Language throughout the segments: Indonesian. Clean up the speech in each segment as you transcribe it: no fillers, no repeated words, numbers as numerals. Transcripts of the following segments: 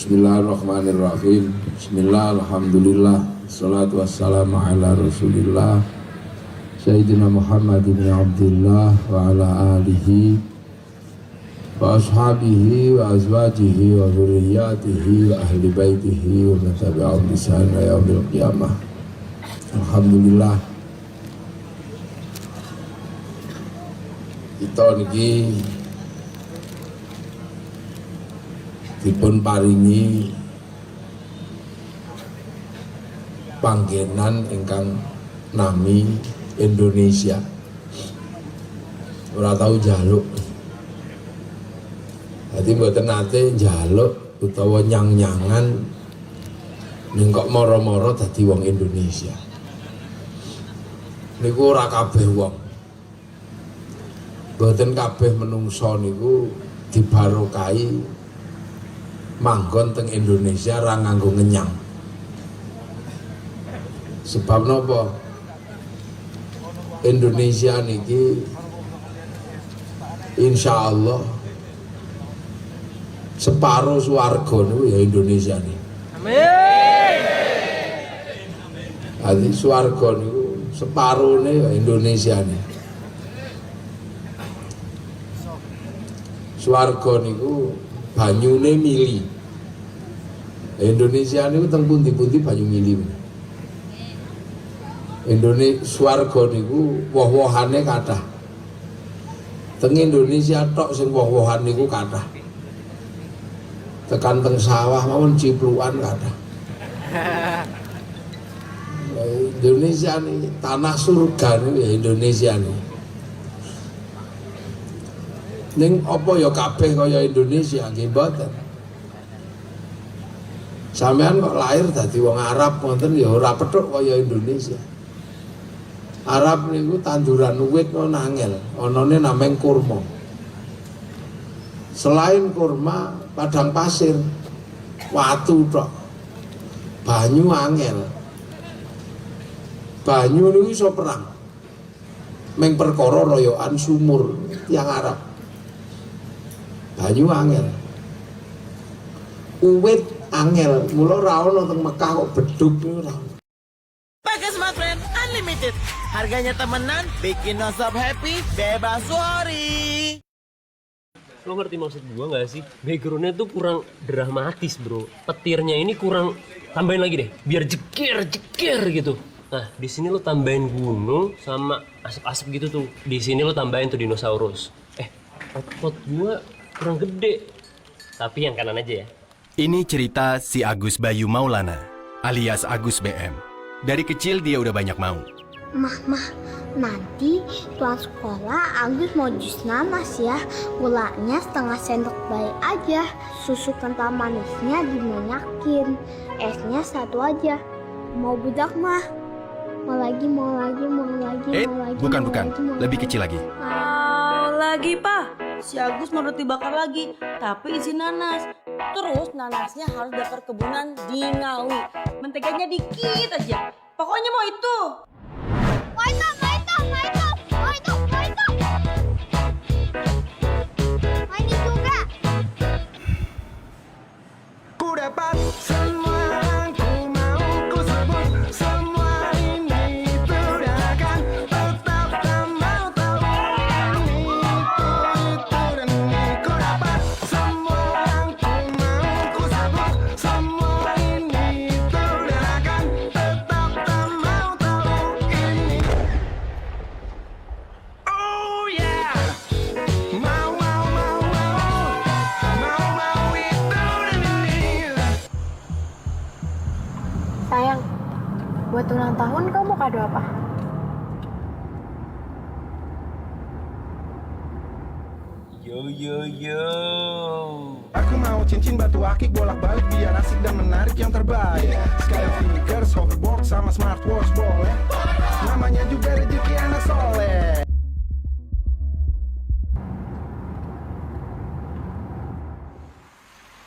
Bismillahirrahmanirrahim. Bismillah, alhamdulillah, salatu wassalamu ala rasulillah Sayyidina Muhammad ibn Abdullah wa ala alihi wa ashabihi wa azwajihi wa zurriyatihi wa ahli baitihi wa man tabi'ahum bi ihsan ila yaumil qiyamah. Alhamdulillah, kita niki dipun paringi panggenan ingkang nami Indonesia. Ora tau njaluk. Dadi mboten nate njaluk utawa nyang-nyangan ning kok mara-mara dadi wong Indonesia. Niku ora kabeh wong. Mboten kabeh menungso niku dibarokahi manggon teng Indonesia ra nganggo ngenyang. Sebab napa? Indonesia niki insya Allah separuh swarga niku ya Indonesia nih. Amin. Adi swarga niku separuhnya ya Indonesia nih. Swarga niku banyune mili. Indonesia niku teng pundi-pundi banyu mili. Indonesia swarga niku woh-wohane kathah. Teng Indonesia tok sing woh-wohan niku kathah. Tekan teng sawah mawon ciplukan kathah. Indonesia nih tanah surga nih ya Indonesia nih. Ning apa ya kabeh kaya Indonesia nggih mboten. Sampeyan kok lahir dadi wong Arab wonten ya ora pethuk kaya Indonesia. Arab niku tanduran wit ngono angel, anane nameng kurma. Selain kurma, padang pasir, watu tok. Banyu angel. Banyu niku iso perang. Meng perkara royokan sumur tiyang Arab. Banyu angel, uwit angel, mula ra ono teng Mekah kok bedug ora. Pakai Smartfren Unlimited, harganya temenan, bikin nonstop happy, bebas worry. Lo ngerti maksud gua nggak sih? Backgroundnya tuh kurang dramatis bro, petirnya ini kurang, tambahin lagi deh, biar jekir gitu. Nah di sini lo tambahin gunung sama asap-asap gitu tuh, di sini lo tambahin tuh dinosaurus. Otot gua kurang gede, tapi yang kanan aja ya. Ini cerita si Agus Bayu Maulana, alias Agus BM. Dari kecil dia udah banyak mau. Mah, nanti pulang sekolah Agus mau jus nanas ya. Gulanya setengah sendok bayi aja. Susu kental manisnya diminyakin. Esnya satu aja. Mau budak mah? Mau lagi. Bukan. Lebih kecil lagi. Lagi pak, si Agus mau roti bakar lagi, tapi isi nanas. Terus nanasnya harus dari kebunan di Ngawi. Menteganya dikit aja. Pokoknya mau itu. Mau itu. Mau ini juga. Ku dapat semua yang ku mau, ku sebut semua ini terdakan. Tetap tak mau tahu ini, itu dan ini. Ku dapat semua yang ku mau, ku sebut semua ini terdakan. Tetap tak mau tahu ini. Oh yeah. Mau itu dan ini. Sayang, buat ulang tahun kamu mau kado apa? Yo. Aku mau cincin batu akik bolak-balik biar asik dan menarik yang terbaik. Sekalian sneakers, hoverboard sama smartwatch boleh. Namanya juga rezeki anak soleh.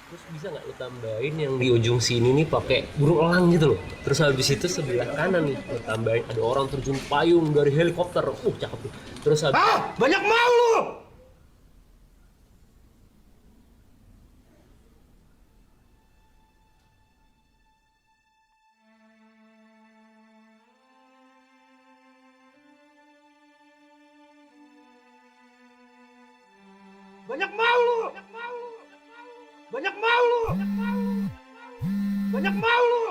Terus bisa nggak lo tambahin yang di ujung sini nih pakai burung elang gitu loh. Terus habis itu sebelah kanan nih lo tambahin ada orang terjun payung dari helikopter. Cakep tuh. Terus habis Banyak mau lu. Banyak mau lu. Banyak mau lu. Banyak mau lu.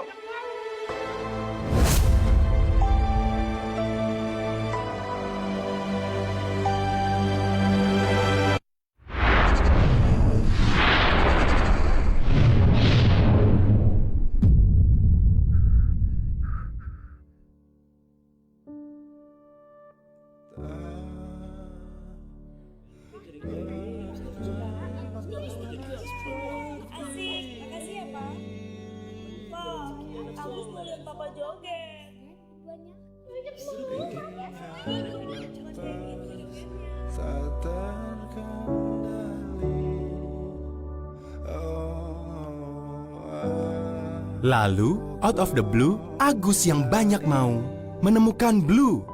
Lalu, out of the blue, Agus yang banyak mau menemukan Blue.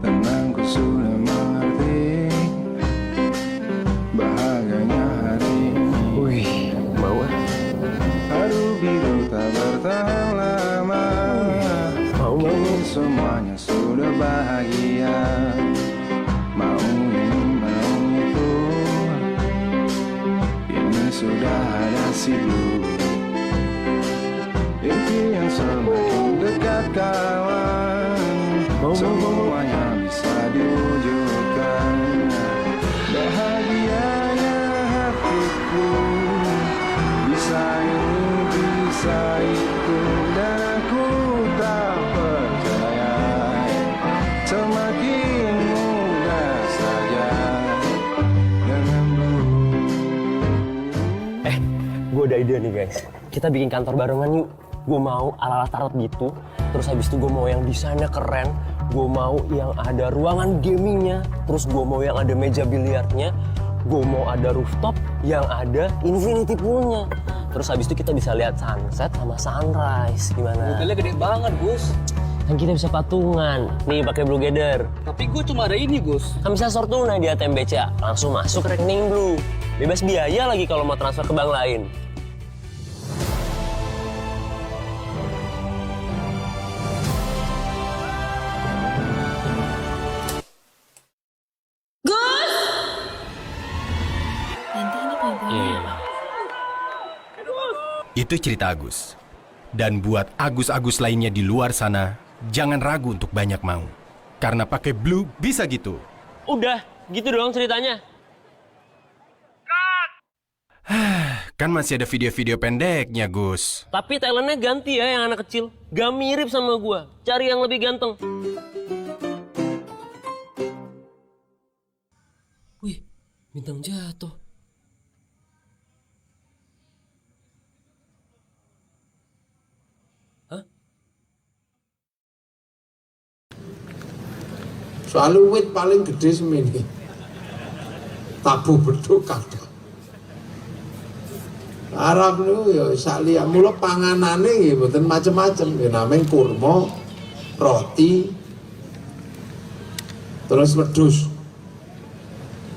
Tenangku sudah mengerti bahagianya hari ini. Wih, mau ah. Haru biru tak bertahan lama. Kini semuanya sudah bahagia. Mau ini mau itu, ini sudah ada si Blue. Impian semakin dekat kawan. Semuanya bisa diwujudkan. Bahagianya hatiku. Bisa ini, bisa itu. Dan aku tak percaya. Semakin mudah saja dengan Blue. Gue ada ide nih guys. Kita bikin kantor barengan yuk. Gue mau ala-ala startup gitu. Terus habis itu gue mau yang desainnya keren. Gue mau yang ada ruangan gamingnya. Terus gue mau yang ada meja biliarnya. Gue mau ada rooftop yang ada infinity poolnya. Terus habis itu kita bisa lihat sunset sama sunrise. Gimana? Mobilnya gede banget, Gus. Kan kita bisa patungan. Nih pakai Blue Gather. Tapi gue cuma ada ini, Gus. Kan bisa store tunai di ATM BCA. Langsung masuk ke rekening Blue. Bebas biaya lagi kalau mau transfer ke bank lain. Itu cerita Agus. Dan buat Agus-Agus lainnya di luar sana, jangan ragu untuk banyak mau. Karena pakai Blue bisa gitu. Udah, gitu doang ceritanya. Kan masih ada video-video pendeknya, Gus. Tapi talentnya ganti ya yang anak kecil. Gak mirip sama gua. Cari yang lebih ganteng. Wih, bintang jatuh. Soalnya wit paling gede semini. Tabu beduk kadang. Arab niku ya sakliya mula panganane nggih mboten macem-macem, ya namanya kurma, roti, terus wedhus.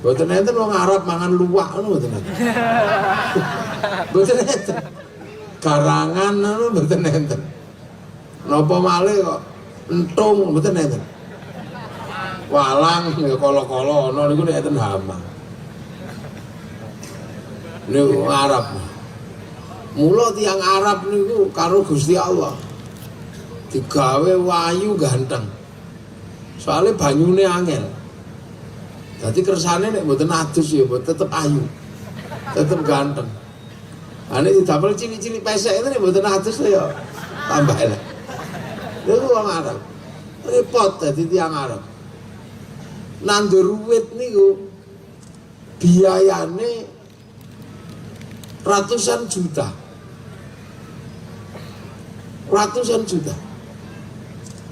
Mboten enten wong Arab mangan luwak ngono mboten enten. Mboten enten. Garangan ngono mboten enten. Napa malih kok entung mboten enten. Walang ya kala-kala ana niku nek enten hama. Niku Arab. Mula tiyang Arab niku karo Gusti Allah digawe wayu ganteng. Soalnya banyune angel. Dadi kersane nek mboten adus ya tetep ayu. Tetep ganteng. Ane didamel cilik-cilik pesek itu nek mboten adus ya tambah enak. Niku wong Arab. Repot dadi tiyang Arab. Nandur wit niku biayane ratusan juta.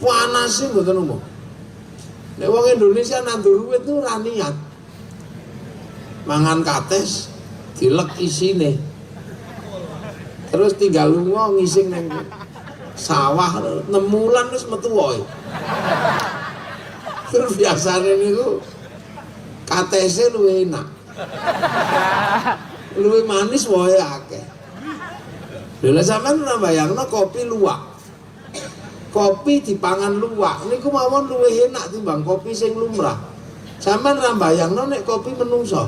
Panasnya mboten umum. Nek wong Indonesia nandur wit itu ora niat. Mangan kates, dilek isine. Terus tinggal lunga ngising nang sawah 6 wulan wis metu wae. Terus biasane niku katese luwih enak. Luwih manis wae akeh. Lha sampean ora bayangno kopi luwak. kopi dipangan luwak niku mawon luwih enak timbang kopi sing lumrah. Sampeyan ra mbayangno nek kopi menungso.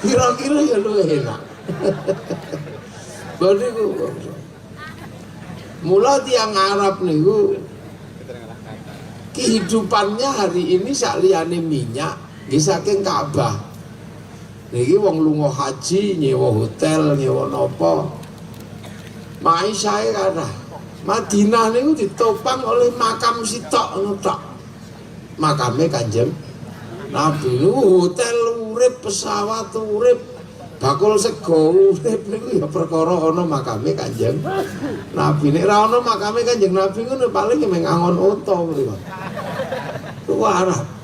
Kira-kira ya luwih enak. Boniku. Mula tiang Arab niku kehidupannya hari ini sakliyane minyak nggih saking Ka'bah. Niki wong lunga haji nyewa hotel, nyewa napa. Maisae kathah. Madinah niku ditopang oleh makam sitok ngono tok. Makame Kanjeng Nabi niku hotel urip, pesawat urip, bakul sego urip niku ya perkara ana makame Kanjeng Nabi. Nek ra ana makame Kanjeng Nabi ngono paling mung angon unta mriku. Ku arep.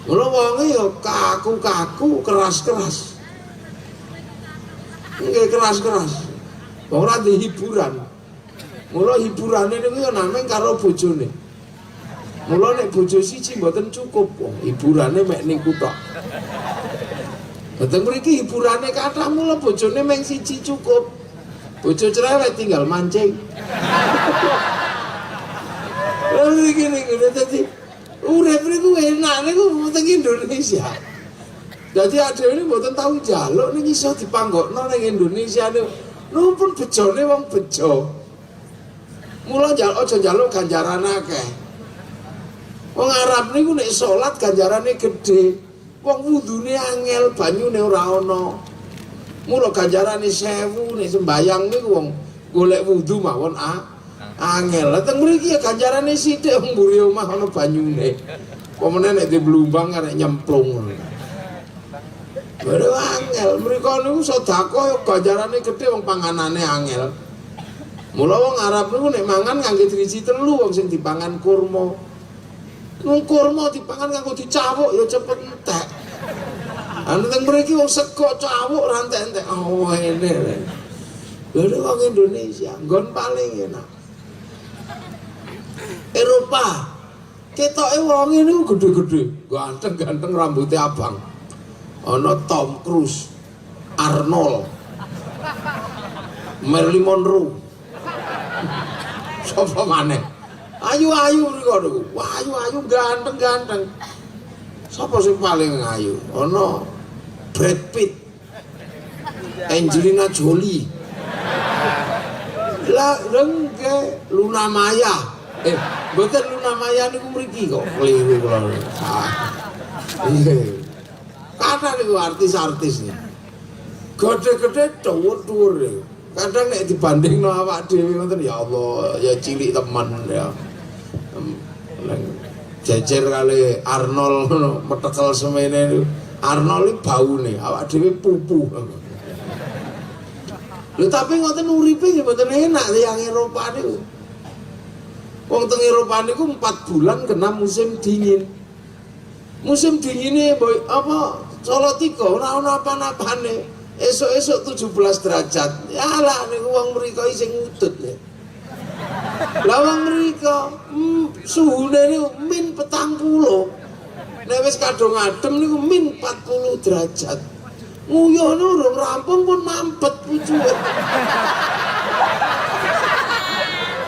Mula wonge ya kaku-kaku, keras-keras. Nggih keras-keras. Wong ora di hiburan. Mula hiburane niku ya namung karo bojone. Mula nek bojo siji mboten cukup, wong hiburane mek niku tok. Mboten mriki hiburane kathah mula bojone mung siji cukup. Bojo cerewet tinggal mancing. Lha iki niku dadi urip niku enak niku teng Indonesia. Dadi adewe ini mboten tau njaluk ning iso dipanggokno ning Indonesia niku. Numpun bejone wong bejo. Mula aja njaluk ganjaran akeh. Wong Arab niku nek salat ganjarane gedhe. Wong wudune angel, banyune ora ana. Mula ganjarane 1000 nek sembayang niku wong golek wudu mawon angel. Lah teng mriki ya ganjarane sithik wong mburi omah ana banyune. Pemene nek diblumbang arek nyemplung. Baru angel, mereka niku sedekah ganjarane gedhe wong panganane angel. Mula wong Arab niku nek mangan ngangge driji telu wong sing dipangan kurma. Wong kurma dipangan kanggo dicawuk ya cepet entek. Anu teng mriki wong sego cawuk ra entek-entek. Oh ngene. Lha wong Indonesia nggon paling enak. Eropa. Ketoke wong niku gedhe-gedhe, ganteng-ganteng rambutnya abang. Ana Tom Cruise, Arnold, Marilyn Monroe. Sapa maneh? Ayu-ayu mriko niku. Wah, ayu-ayu ganteng-ganteng. Sapa sing paling ayu? Ana Brad Pitt, Angelina Jolie. Lah rengke Luna Maya. Mboten Luna Maya niku mriki kok kliru kula. Nggih. Kata niku artis-artis nih, gede-gede dhuwur-dhuwur niku. Kadang nek dibandingno awak dhewe ngoten ya Allah, ya cilik teman ya. Jejer kali Arnold ngono, metekel semene niku. Arnold iki baune, awak dhewe pupu. Lho tapi ngoten uripe nggih mboten enak tiyang Eropa niku. Wong teng Eropa niku 4 bulan kena musim dingin. Musim dinginnya apa Salatiga ora ana apa-apane. Esuk-esuk 17 derajat. Ya lah niku wong mriko sing ngudut ya. Lah wong mriko suhune niku min 40. Nek wis kadung adem niku min 40 derajat. Nguyuh urung rampung pun mampet pucuke.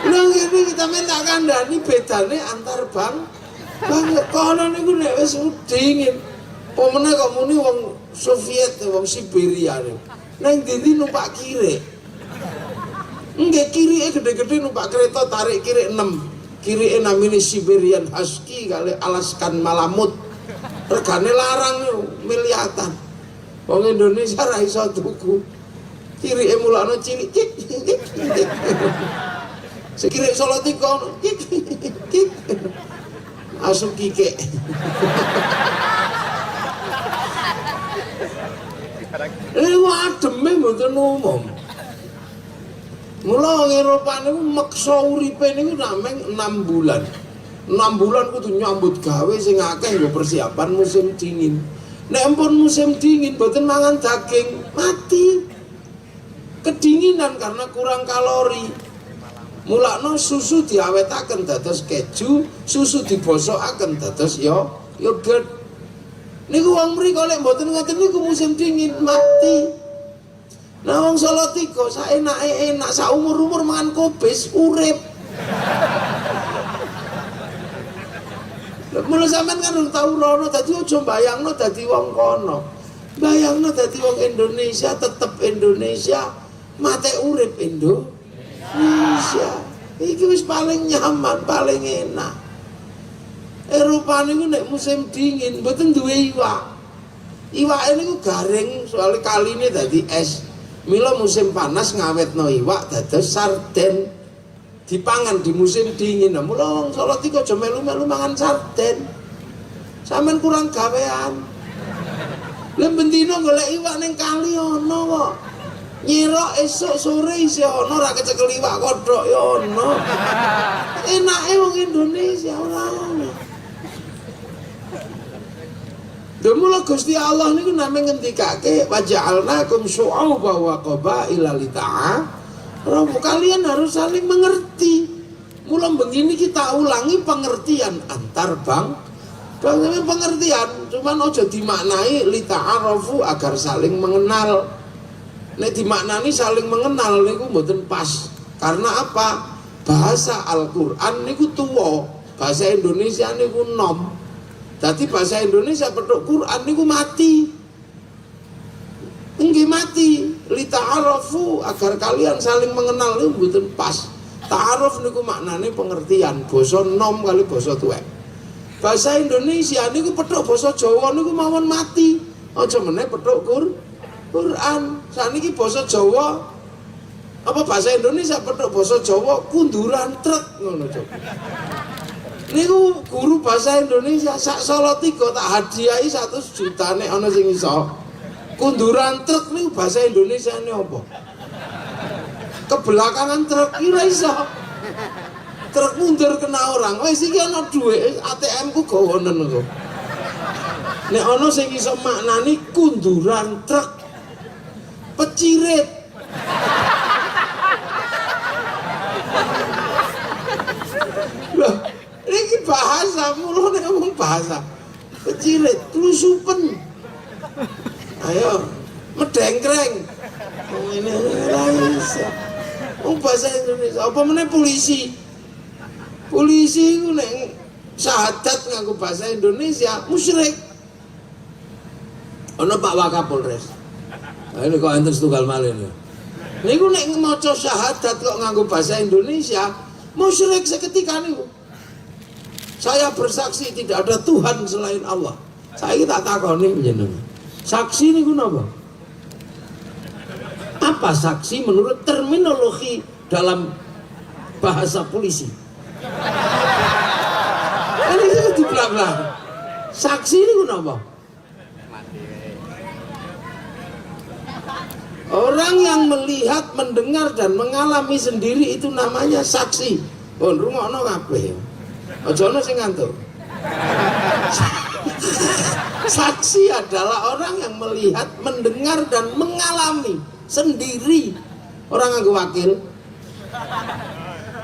Lah ngene kita minta kandhani bedane antar banget kono niku nek wis dingin. Pomene kok muni wong Soviet, wong Siberia niku. Nang ndi numpak kirik. Nggih kirike gede-gede numpak kereta tarik kirik 6. Kirike namine Siberian Husky kali Alaskan Malamut. Regane larang niku miliatan. Wong Indonesia ra iso tuku. Kirike mulane cilik. Sekirik Salatiga asuk kike. Lha ademe mboten umum. Mula wong Eropa niku meksa uripe niku namung 6 bulan. 6 bulan kudu nyambut gawe sing akeh nggo persiapan musim dingin. Nek ampun musim dingin mboten mangan daging, mati. Kedinginan karena kurang kalori. Mulakno susu diawetaken dados keju, susu dibosokaken dados yogurt. Niku wong mriko lek mboten ngoten niku musim dingin mati. Nah wong Salatiga saenake enak, saumur-umur mangan kobis urip. Mula sampean kan urung tau rono, dadi aja bayangno dadi wong kono. Bayangno dadi wong Indonesia, tetep Indonesia, mate urip Indonesia. Iki wis paling nyaman, paling enak. Eropa niku nek musim dingin mboten duwe iwak. Iwake niku garing soalnya kaline dadi es. Mila musim panas ngawetno iwak dados sarden. Dipangan di musim dingin. Nah, mula wong Salatiga aja melu-melu mangan sarden. Sampeyan kurang gawean. Lah bendina golek iwak ning kali ana kok. Nyirok esuk sore isih ana ora kecekel iwak kodhok ya ana. Enake wong Indonesia ora ana. Mula Gusti Allah niku name ngendikake wa ja'alnakum syu'uban wa qabaila lita'arafu. Kalian harus saling mengerti. Mula begini kita ulangi pengertian antar pengertian, cuman ojo dimaknai lita'arafu agar saling mengenal. Nek dimaknani saling mengenal niku mboten pas. Karena apa? Bahasa Al-Qur'an niku tuwa, bahasa Indonesia niku nom. Jadi bahasa Indonesia pedok Quran niku mati. Nggih mati. Lita'arafu agar kalian saling mengenal niku mboten pas. Ta'aruf niku maknane pengertian, basa nom kali basa tuwek. Bahasa Indonesia niku pedok basa Jawa niku mawon mati. Aja meneh pedok Quran. Saniki basa Jawa apa bahasa Indonesia pedok basa Jawa kunduran truk ngono Cuk. Niku guru bahasa Indonesia sak Salatiga tak hadiahi 100 juta nek ana sing iso. Kunduran truk niku bahasa Indonesia ini apa? Kebelakangan truk iki ora iso. Truk mundur kena orang. Wis iki ana dhuwit ATM ku gawonen kok. Nek ana sing iso maknani kunduran truk pecirit. Loh, ini bahasa, mulai ngomong bahasa pecirit, telusupen. Ayo, medengkreng. Oh ini bisa. Oh bahasa Indonesia. Apa mana polisi? Polisi itu neng syahadat ngaku bahasa Indonesia musyrik. Ono Pak Wakapolres. Nah, ini kok enten setunggal malih ya. Niku nek maca syahadat kok nganggo bahasa Indonesia musyrik seketika niku. Saya bersaksi tidak ada Tuhan selain Allah. Saya tak takoni njenengan. Saksi niku napa? Apa saksi menurut terminologi dalam bahasa polisi? Ini itu dibelah-belah. Saksi niku napa? Orang yang melihat, mendengar dan mengalami sendiri itu namanya saksi. Oh, rungokno kabeh. Aja ono sing ngantuk. Saksi adalah orang yang melihat, mendengar dan mengalami sendiri. Orang nganggo wakil.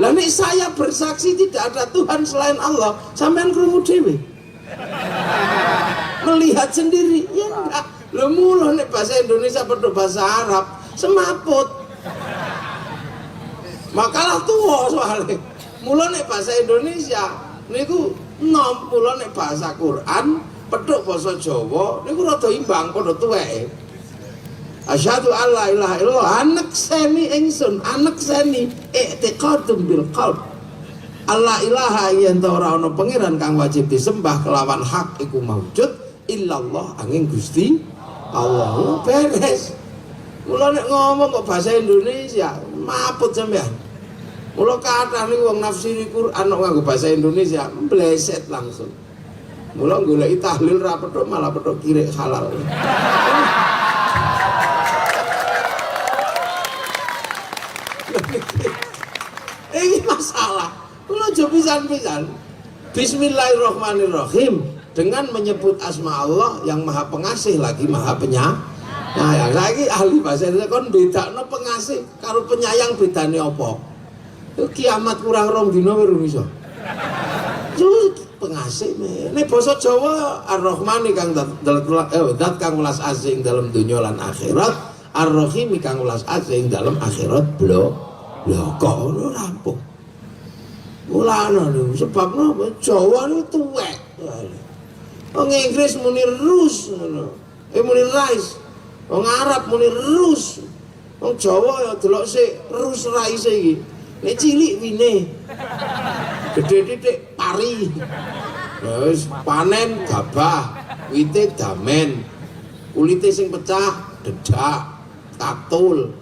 Lah nek saya bersaksi tidak ada Tuhan selain Allah, sampean krungu dhewe. Melihat sendiri, ya enggak. Lho mula nek bahasa Indonesia padha bahasa Arab semaput. Makalah tuwa soalnya. Mula nek bahasa Indonesia niku nom, mula nek bahasa Quran pedhok basa Jawa niku rada imbang padha tuweke. Asyhadu alla ilaha illallah anak seni ingsun, anak seni i'tiqadun bil qalb. Allah ilaha yen ora ana pangeran kang wajib disembah kelawan hak iku maujud illallah angin Gusti Allah. Beres. Mula nek ngomong kok bahasa Indonesia maput sampean. Mula kathah niku wong nafsiri Quran kok nganggo bahasa Indonesia bleset langsung. Mula goleki tahlil ra petuk malah petuk kirik halal. Ini masalah. Mula aja pisan-pisan. Bismillahirrahmanirrahim. Dengan menyebut asma Allah yang maha pengasih lagi maha penyayang. Nah, ya lagi ahli bahasa Indonesia kon bedakno pengasih karo penyayang bedane apa? Itu kiamat kurang rong dina weru iso. Itu pengasih nek basa Jawa Ar-Rahman kang dat kang welas asing dalam dunya lan akhirat, Ar-Rahim kang welas asih ing dalem akhirat blok. Lho kok ngono rampung. Mulane lho sebab napa Jawa niku tuwek. Wong Inggris muni Rus ngono. Muni rice. Wong Arab muni Rus. Wong Jawa ya delok sik Rus rice iki. Nek cilik wine. Gedhe titik pari. Wis panen gabah, wite damen. Kulite sing pecah dedak, katul.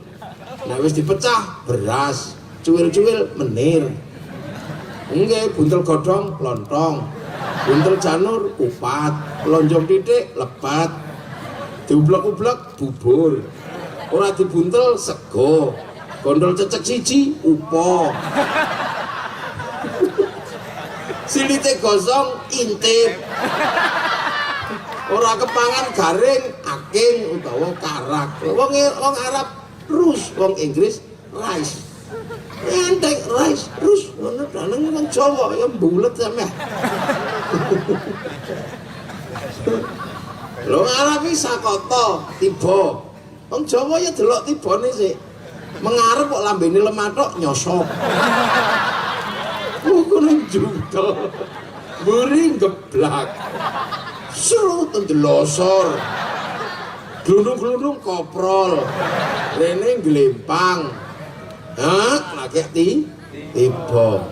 Nek wis dipecah beras, cuwil-cuwil menir. Nggih, buntel godhong lontong. Buntel janur kupat, lonjong titik lebat. Diublek-ublek bubur. Ora dibuntel sego. Gondol cecek siji upo. Silite gosong intip. Ora kepangan garing aking utawa karak. Wong Arab Rus, wong Inggris rice. Entek rice, Rus ngono daneng wong Jawa ya bulet sampe. Lho Arab iki sakoto, tiba. Wong Jawa ya delok tibane sik. Mengarep kok lambene lematok nyosop. Ukuran jungkel, beri geblak, serut ndelosor, glundung-glundung koprol, rene glempang, lagi tiba.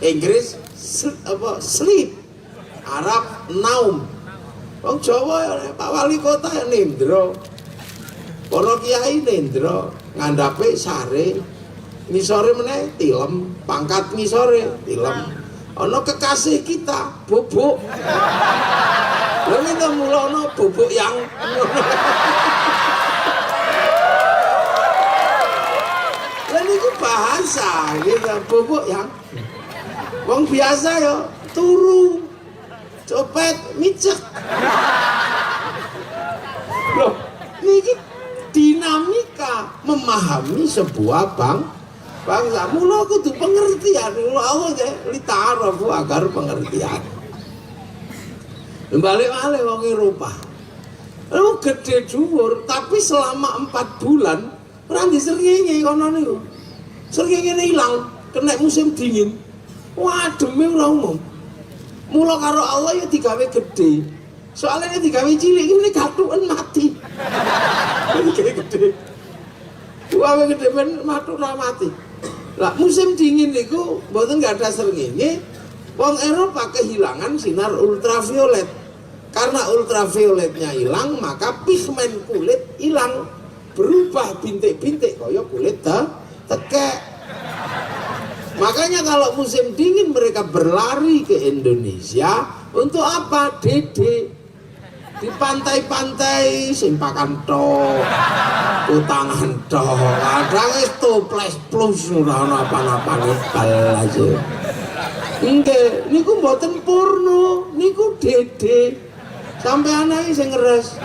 Inggris sleep, Arab naum, wong Jawa Pak Wali Kota nindro, para kiai nindro, ngandape sare. Ngisore meneh tilem, pangkat ngisore tilem. Ana kekasih kita, bubuk. Lha nek mula ana bubuk yang Lha niku bahasa, gitu, bubuk yang. Wong biasa ya turu, copet, micek. Loh, niki dinamika memahami sebuah bangsa mula kudu pengertian. Allah ya litarafu agar pengertian. Balik-balik wong Eropa. Lu gede dhuwur tapi selama 4 bulan ora disrengenge kono niku. Srengenge ilang kena musim dingin. Waduh ora umum. Mula karo Allah ya digawe gede. Soalnya digawe cilik ini gathuken mati. Gede. Gawe gede ben matu ora mati. Lah musim dingin niku mboten enggak ada srengenge. Wong Eropa kehilangan sinar ultraviolet. Karena ultravioletnya hilang, maka pigmen kulit hilang. Berubah bintik-bintik kaya kulit tekek. Makanya kalau musim dingin mereka berlari ke Indonesia untuk apa? Dede. Di pantai-pantai simpakan tok, utangan tok, kadang es toples plus ora ono apa-apa bal aja. Nggih, niku mboten porno, niku dede. Sampai anake sing ngeres.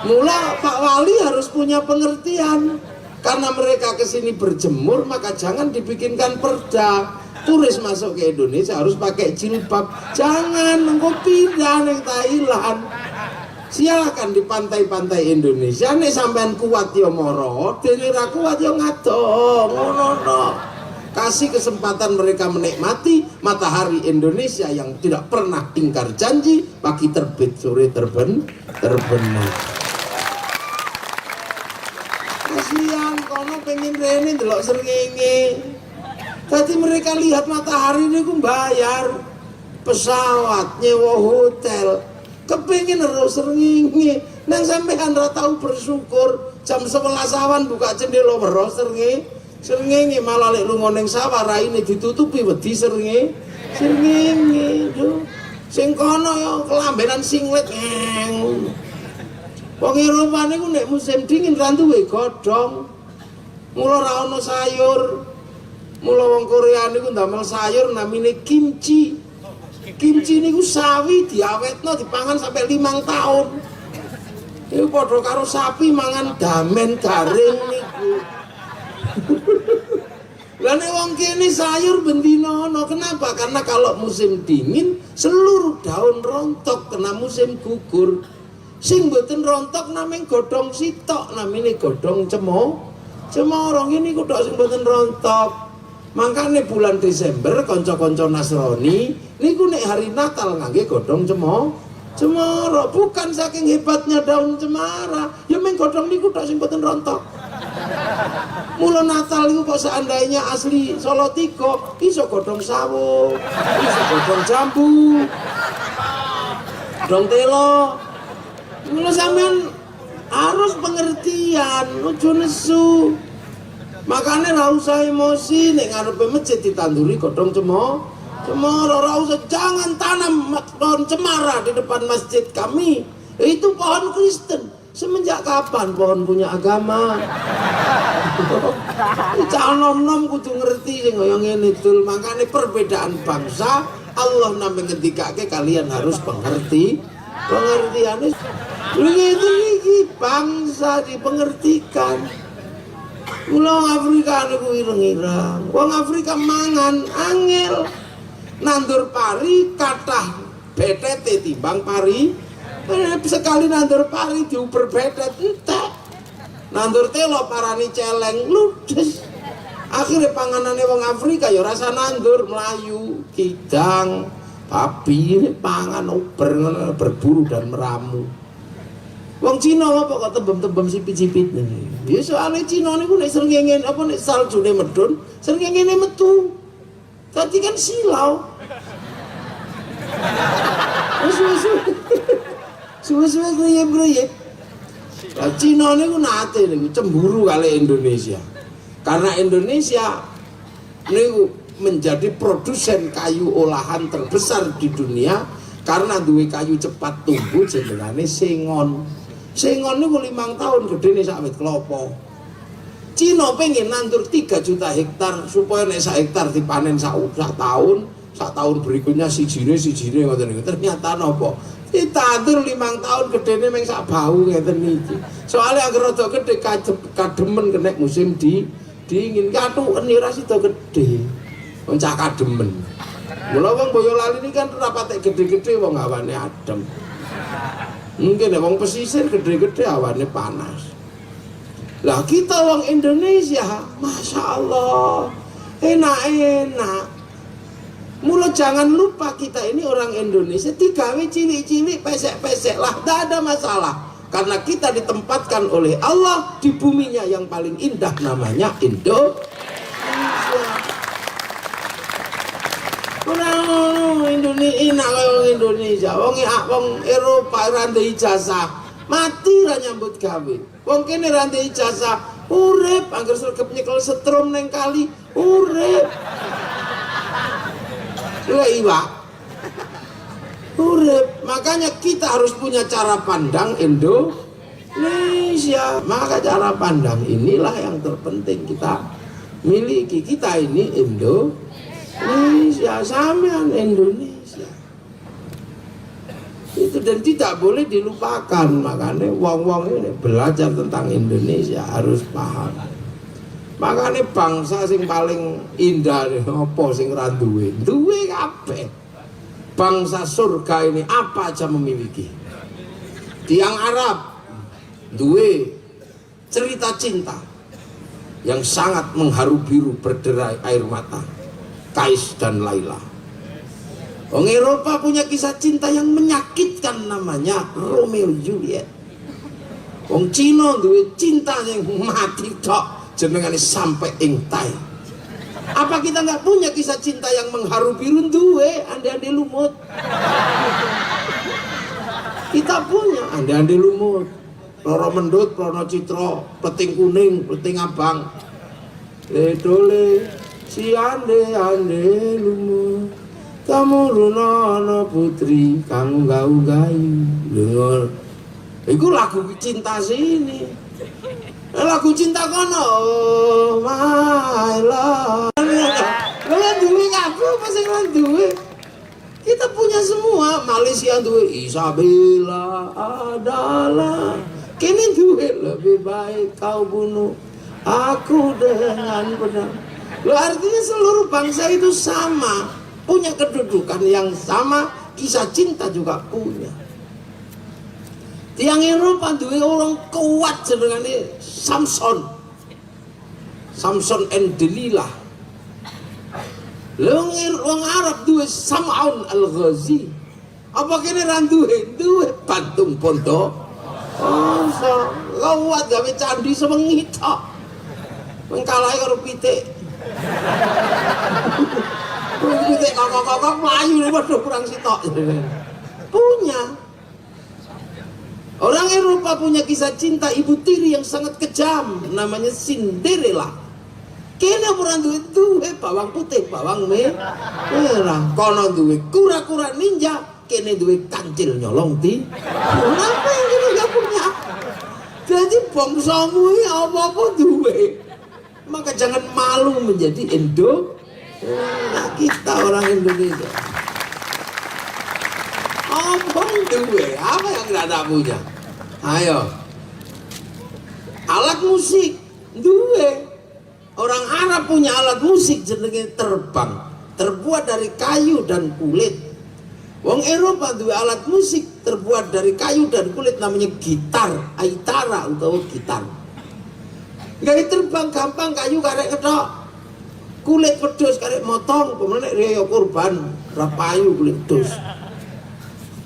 Mula Pak Wali harus punya pengertian. Karena mereka kesini berjemur, maka jangan dibikinkan perda. Turis masuk ke Indonesia harus pakai jilbab. Jangan engko pindah ning Thailand. Silakan di pantai-pantai Indonesia nek sampean kuat ya moro, dene ra kuat ya ngado. Ngono. Kasih kesempatan mereka menikmati matahari Indonesia yang tidak pernah ingkar janji, pagi terbit sore terbenam. Kasihan kono pengen rene ndelok srengenge. Tadi mereka lihat matahari ini ku bayar pesawat, nyewa hotel, kepingin harus srengenge. Nang sampean ra tau bersyukur. Jam 11 awan buka jendela weruh srengenge malah lek lunga ning sawah raine ditutupi wedi srengenge. Sing kono ya kelambenan singlet. Wong Eropa niku nek musim dingin ra duwe godhong. Mula ra ono sayur. Mula wong Korea niku ndamel sayur namine kimchi. Kimchi niku sawi diawetno dipangan sampai 5 tahun. Iku padha karo sapi mangan damen garing niku. Lah nek wong kene sayur bendina ono. Kenapa? Karena kalau musim dingin seluruh daun rontok kena musim gugur. Sing mboten rontok namanya godhong sitok, namanya godhong cemara. Ini kudu sing mboten rontok. Makanya bulan Desember kanca-kanca Nasrani niku nek hari Natal ngangge godhong cemara. Bukan saking hebatnya daun cemara, ya meng godhong niku tok sing mboten rontok. Mula Natal itu kok seandainya asli Solo Tigo, iso godhong sawo, iso godhong jambu, godhong telo. Mula sampean harus pengertian, ojo nesu. Makanya ra usah emosi nek ngarepe masjid ditanduri godhong cemara, ra usah, jangan tanam pohon cemara di depan masjid kami. Itu pohon Kristen. Semenjak kapan pohon punya agama? Cah nom-nom kudu ngerti sing kaya ngene dul. Makane perbedaan bangsa Allah namung ngendikake kalian harus pengertiane. Begitu iki bangsa dipengertikan. Mula Afrika niku ireng-ireng. Wong Afrika mangan angel. Nandur pari kathah betete timbang pari. Sekali nandur pari diuber betet entek. Nandur telo parani celeng ludes. Akhirnya panganane wong Afrika ya rasa nandur melayu, kidang, babi pangan uber berburu dan meramu. Wong Cina apa kok tembem-tembem sipit-sipit nih. Ya soalnya Cina niku nek srengenge apa nek saljune medun, srengenge metu. Tadi kan silau. Suwe-suwe greyep-greyep. Lah Cina niku nate niku cemburu kali Indonesia. Karena Indonesia niku menjadi produsen kayu olahan terbesar di dunia karena duwe kayu cepat tumbuh jenengane sengon. Sengon niku 5 tahun gedene sak wit klopo. Cina pengen nandur 3 juta hektar supaya nek sak hektar dipanen sak tahun berikutnya sijine ngoten niku. Ternyata napa? Ditandur 5 tahun gedene meng sak bau ngeten iki. Soale agar rada gedhe kademen kena musim dingin katuken ora sida gedhe. Wong cah kademen. Mula wong Boyolali ini kan ora patek gedhe-gedhe wong awane adem. Mungkin wong pesisir gedhe-gedhe awane panas. Lah kita wong Indonesia, Masya Allah, enak-enak. Mula jangan lupa kita ini orang Indonesia, digawe cilik-cilik, pesek-pesek lah, tidak ada masalah. Karena kita ditempatkan oleh Allah di buminya yang paling indah namanya Indonesia. Orang Indonesia, Indonesia, wong Eropa randai ijazah, mati ra nyambut gawe. Wong kene randai ijazah, urip angger sregep nyekel setrum neng kali, urip. Iwak urip. Makanya kita harus punya cara pandang Indonesia. Maka cara pandang inilah yang terpenting kita miliki. Kita ini Indonesia, sampean Indonesia. Itu dan tidak boleh dilupakan. Makanya wong-wong ini belajar tentang Indonesia harus paham. Makanya bangsa sing paling indah apa sing ra duwe kabeh. Bangsa surga ini apa aja memiliki. Tiang Arab duwe cerita cinta yang sangat mengharu biru berderai air mata. Kais dan Laila. Wong Eropa punya kisah cinta yang menyakitkan namanya Romeo Juliet. Wong Cina duwe cinta yang mati tok. Jenengane sampai ingtai. Apa kita nggak punya kisah cinta yang mengharu biru duwe ande-ande lumut? Kita punya ande-ande lumut, Roro Mendut, Prono Citro, Peting Kuning, Peting Abang. Dole si ande-ande lumut, kamu lunono putri, kamu gau-gayu. Dengar, itu lagu cinta sini. Lagu cinta kono, oh my love. Kalian duwe kabeh apa sing duwe? Kita punya semua. Malaysia duwe Isabella adalah. Kini duwe lebih baik kau bunuh aku dengan pedang. Lo artinya seluruh bangsa itu sama, punya kedudukan yang sama, kisah cinta juga punya. Tiang Eropa duwe orang kuat jenengane Samson and Delilah. Wong Arab duwe Sam'un al-Ghazi. Apa kene ra duwe Bantung Pondo. Oh, kuat gawe candi sewengi tok. Mengkalahi karo pitik. Pitik kokok-kokok mlayu padha kurang sitok. Punya. Orang Eropa punya kisah cinta ibu tiri yang sangat kejam, namanya Cinderella. Kene ora duwe bawang putih, bawang merah. Kono duwe kura-kura ninja, kene duwe kancil nyolong di. Kenapa yang kita gak punya? Jadi bangsamu ini apa-apa duwe. Maka jangan malu menjadi Nah, kita orang Indonesia. Apa duwe? Apa yang tidak ada punya? Ayo. Alat musik duwe. Orang Arab punya alat musik jenenge terbang, terbuat dari kayu dan kulit. Wong Eropa duwe alat musik terbuat dari kayu dan kulit namanya gitar, aitara utawa gitar. Gawe terbang gampang, kayu karek ketok. Kulit pedus karek motong, pemene riyo kurban, ra payu kulit pedus.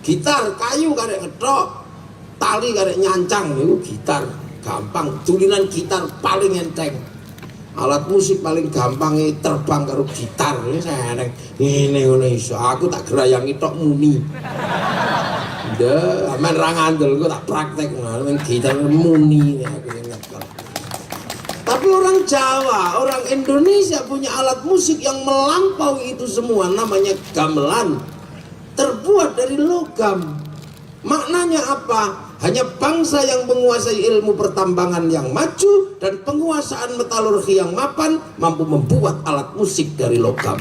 Gitar kayu karek ketok, tali karek nyancang niku gitar, gampang. Tulinan gitar paling enteng. Alat musik paling gampang terbang karo gitar. Seneng ngene ngono iso. Aku tak gerayangi tok muni. Ndak, amen ra ngandel kok tak praktek nang gitar muni aku nyekel. Tapi orang Jawa, orang Indonesia punya alat musik yang melampaui itu semua, namanya gamelan. Terbuat dari logam. Maknanya apa? Hanya bangsa yang menguasai ilmu pertambangan yang maju dan penguasaan metalurgi yang mapan mampu membuat alat musik dari logam.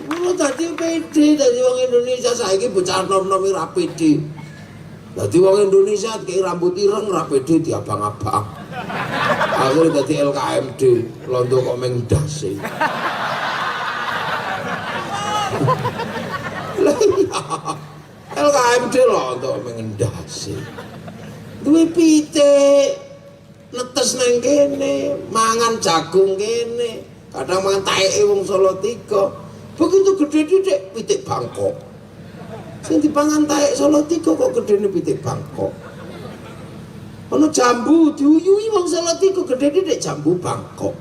Kalau tadi pede, tadi orang Indonesia saiki bocah nom-nom ora pede. Tadi orang Indonesia kayak rambut ireng ora pede diabang-abang. Akhirnya tadi LKMD, londo kok mengdase. LKMD loh untuk mengendasi. Duwe pitik netes nang kene, mangan jagung kene, kadang mangan taeke wong Salatiga. Begitu gede titik pitik Bangkok. Sing dipangan taek Salatiga kok gedene pitik Bangkok. Ono jambu diuyui wong Salatiga gede titik jambu Bangkok.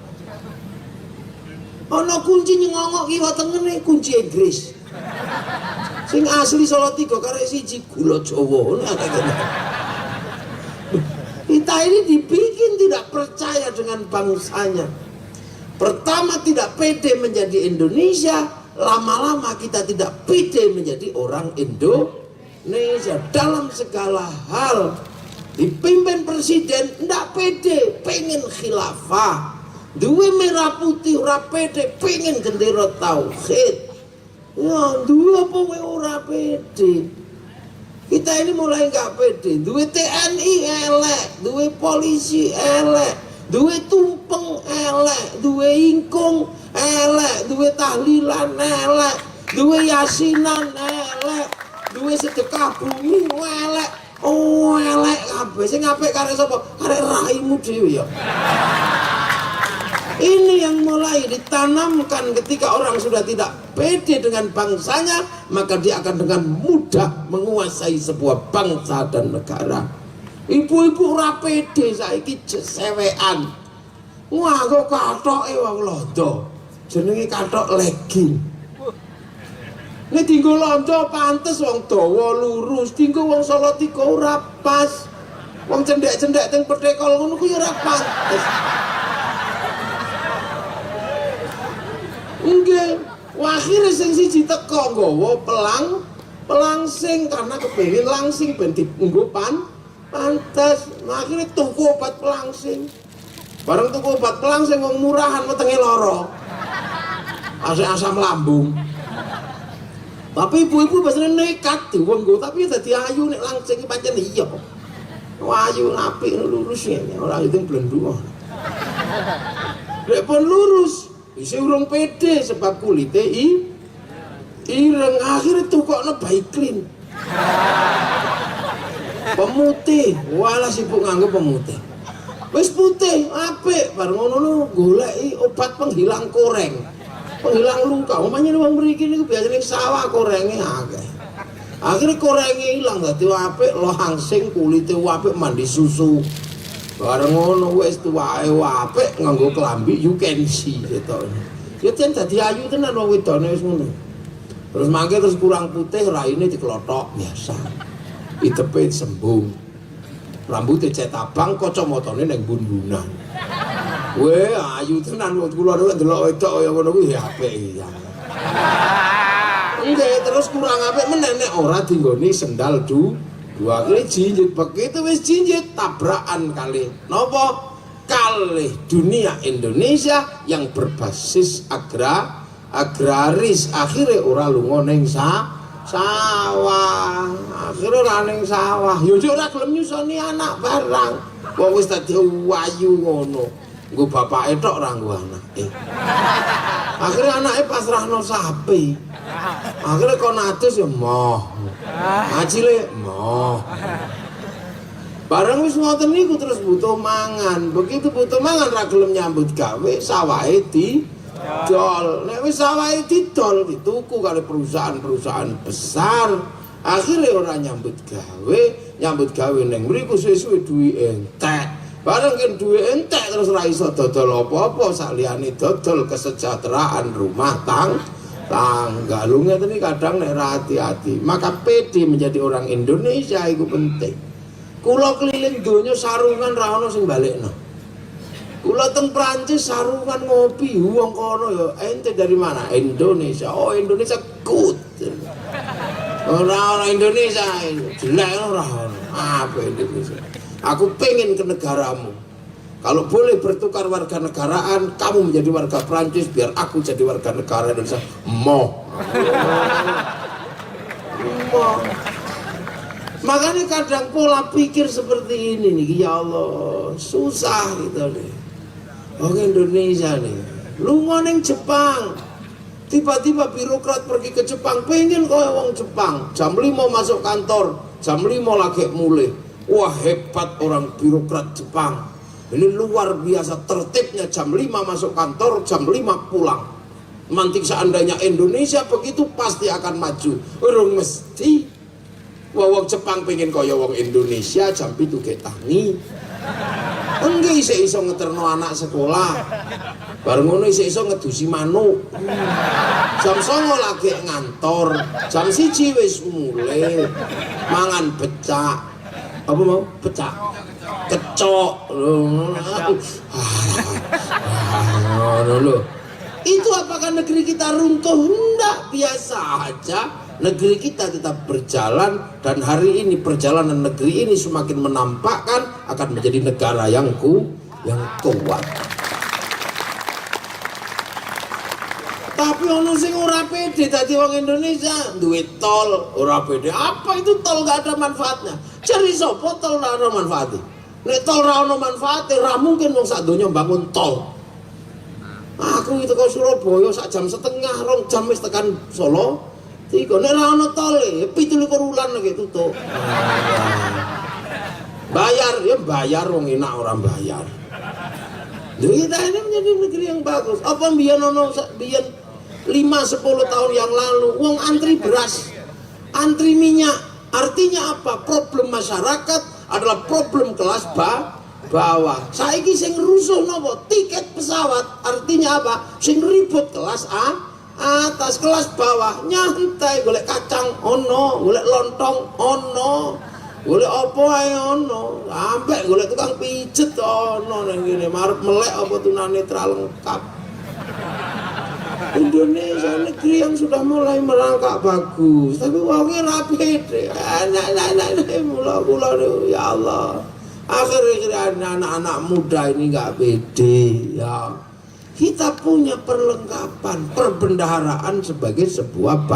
Ono kunci nyengongok kiwa tengene kunci Inggris. Sing asli Salatiga karek siji gula Jawa. Kita ini dibikin tidak percaya dengan bangsanya. Pertama tidak pede menjadi Indonesia, lama-lama kita tidak pede menjadi orang Indonesia dalam segala hal. Dipimpin presiden tidak pede, pengen khilafah. Duwe merah putih ora pede, pengen gendera tauhid. Ya, duwe apa we ora pede. Kita ini mulai nggak pede. Duwe TNI elek, duwe polisi elek, duwe tumpeng elek, duwe ingkung elek, duwe tahlilan elek, duwe yasinan elek, duwe sedekah bumi elek. Oh elek kabeh. Sing apik karek sapa? Karek raimu dhewe ya. Ini yang mulai ditanamkan ketika orang sudah tidak pede dengan bangsanya, maka dia akan dengan mudah menguasai sebuah bangsa dan negara. Ibu-ibu ora pede saiki sewean. Wah kok katoke wong londo. Jenenge katok legging. Nek dienggo lonco pantes wong dawa lurus, dienggo wong Salatiga ora pas. Wong cendhek-cendhek teng petekol ngono kuwi ora pantes. Nggih, akhire sing siji teko nggawa pelangsing karena kepengin langsing ben dienggo pantes. Akhire tuku obat pelangsing. Bareng tuku obat pelangsing wong murahan wetenge lara. Asam lambung. Tapi ibu-ibu biasanya nekat dienggo, tapi dadi ayu nek langsing pancen iya. Ayu apik lurus ngene, ora itu blendhu. Lek pun lurus, isih urung pede sebab kulite Ireng akhirnya tukokno Baiklin. Pemutih, walah sibuk nganggo pemutih. Wis putih, apik, bar ngono goleki obat penghilang koreng. Penghilang luka. Umpamane wong mriki niku biasane sawah korenge akeh. Akhirnya korenge ilang dadi apik, lo hangsing kulite apik mandi susu. Bareng ngono wis tuwae apik nganggo klambi you can see gitu. Ya ten dadi ayu tenan wong wedone wis ngono. Terus mangke terus kurang putih raine diklothok biasa. Itepe sembung. Rambutnya cet abang, kacamatane ning bun-bunan. Weh, ayu tenan kula niku ndelok wedok kaya ngono kuwi apik ya. Nggih, terus kurang apik meneh nek ora dinggoni sendal dua kali jinjit. Begitu wis jinjit tabrakan kali napa? Kalih dunia Indonesia yang berbasis agraris. Akhirnya ora lunga ning sawah, akhirnya ora ning sawah. Yo ora gelem nyusoni anak barang. Wong wis dadi wayu ngono. Nggo bapake tok ora nggo anake. Akhirnya anake pasrahno sapi. Akhirnya kon atus ya moh. Acile moh. Barang wis ngoten niku terus butuh mangan. Begitu butuh mangan ra gelem nyambut gawe, sawahe didol. Nek wis sawahe didol dituku kali perusahaan-perusahaan besar. Akhirnya ora nyambut gawe ning mriku suwe-suwe duwe entek. Bareng kan duwe entek terus ra iso dodol apa-apa saliyane dodol kesejahteraan rumah tangga. Lu ngeten kadang nek ra hati-hati. Maka PD menjadi orang Indonesia itu penting. Kula keliling donya sarungan ra ono sing balekno. Kula teng Prancis sarungan ngopi wong kono ya ente dari mana? Indonesia. Oh Indonesia good. Ora Indonesia jelek ora ono. Apa Indonesia? Aku pengen ke negaramu. Kalau boleh bertukar warga negaraan, kamu menjadi warga Prancis, biar aku jadi warga negara Indonesia. Moh. Makanya kadang pola pikir seperti ini nih, ya Allah, susah gitu nih. Oke Indonesia nih, lu ngoneng Jepang, tiba-tiba birokrat pergi ke Jepang, pengen kau wong Jepang, jam 5 masuk kantor, jam 5 lagi mulai. Wah hebat orang birokrat Jepang, ini luar biasa tertibnya, jam 5 masuk kantor, jam 5 pulang. Nanti seandainya Indonesia begitu pasti akan maju, urung mesti. Wong Jepang pengen kaya wong Indonesia jam 7 ke tangi. Enggak iso ngeterno anak sekolah. Bareng ngono iso ngedusi manuk. Jam 9 lagi ngantor. Jam 1 wis mulai mangan becak. Apa mau? Becak. Kecok. Itu apakah negeri kita runtuh? Enggak, biasa aja. Negeri kita tetap berjalan dan hari ini perjalanan negeri ini semakin menampakkan akan menjadi negara yang kuat. Tapi ono sing ora pede dadi wong Indonesia, duwe tol ora pede. Apa itu tol gak ada manfaatnya? Cari sapa tol ora ada manfaatnya? Nek tol ora ono manfaate, ora mungkin wong sak donya bangun tol. Aku itu ke Surabaya sak jam setengah, 2 jam wis tekan Solo. Tiga, nek ra ono tol e, 17 wulan lagi tutup. Bayar wong enak orang bayar. Jadi kita ini menjadi negeri yang bagus. Apa biyen ono biyen 5-10 tahun yang lalu wong antri beras, antri minyak. Artinya apa? Problem masyarakat adalah problem kelas bawah. Saiki sing rusuh napa? Tiket pesawat. Artinya apa? Sing ribut kelas atas, kelas bawah nyantai, golek kacang ono, golek lontong ono, golek apa ae ono, sampai golek tukang pijet ono nang ngene marep melek apa tunanetra lengkap. Indonesia negeri yang sudah mulai merangkak bagus, tapi wonge ra pede. Anak-anak mula-mula ya Allah. Akhir-akhir anak-anak muda ini enggak pede ya. Kita punya perlengkapan perbendaharaan sebagai sebuah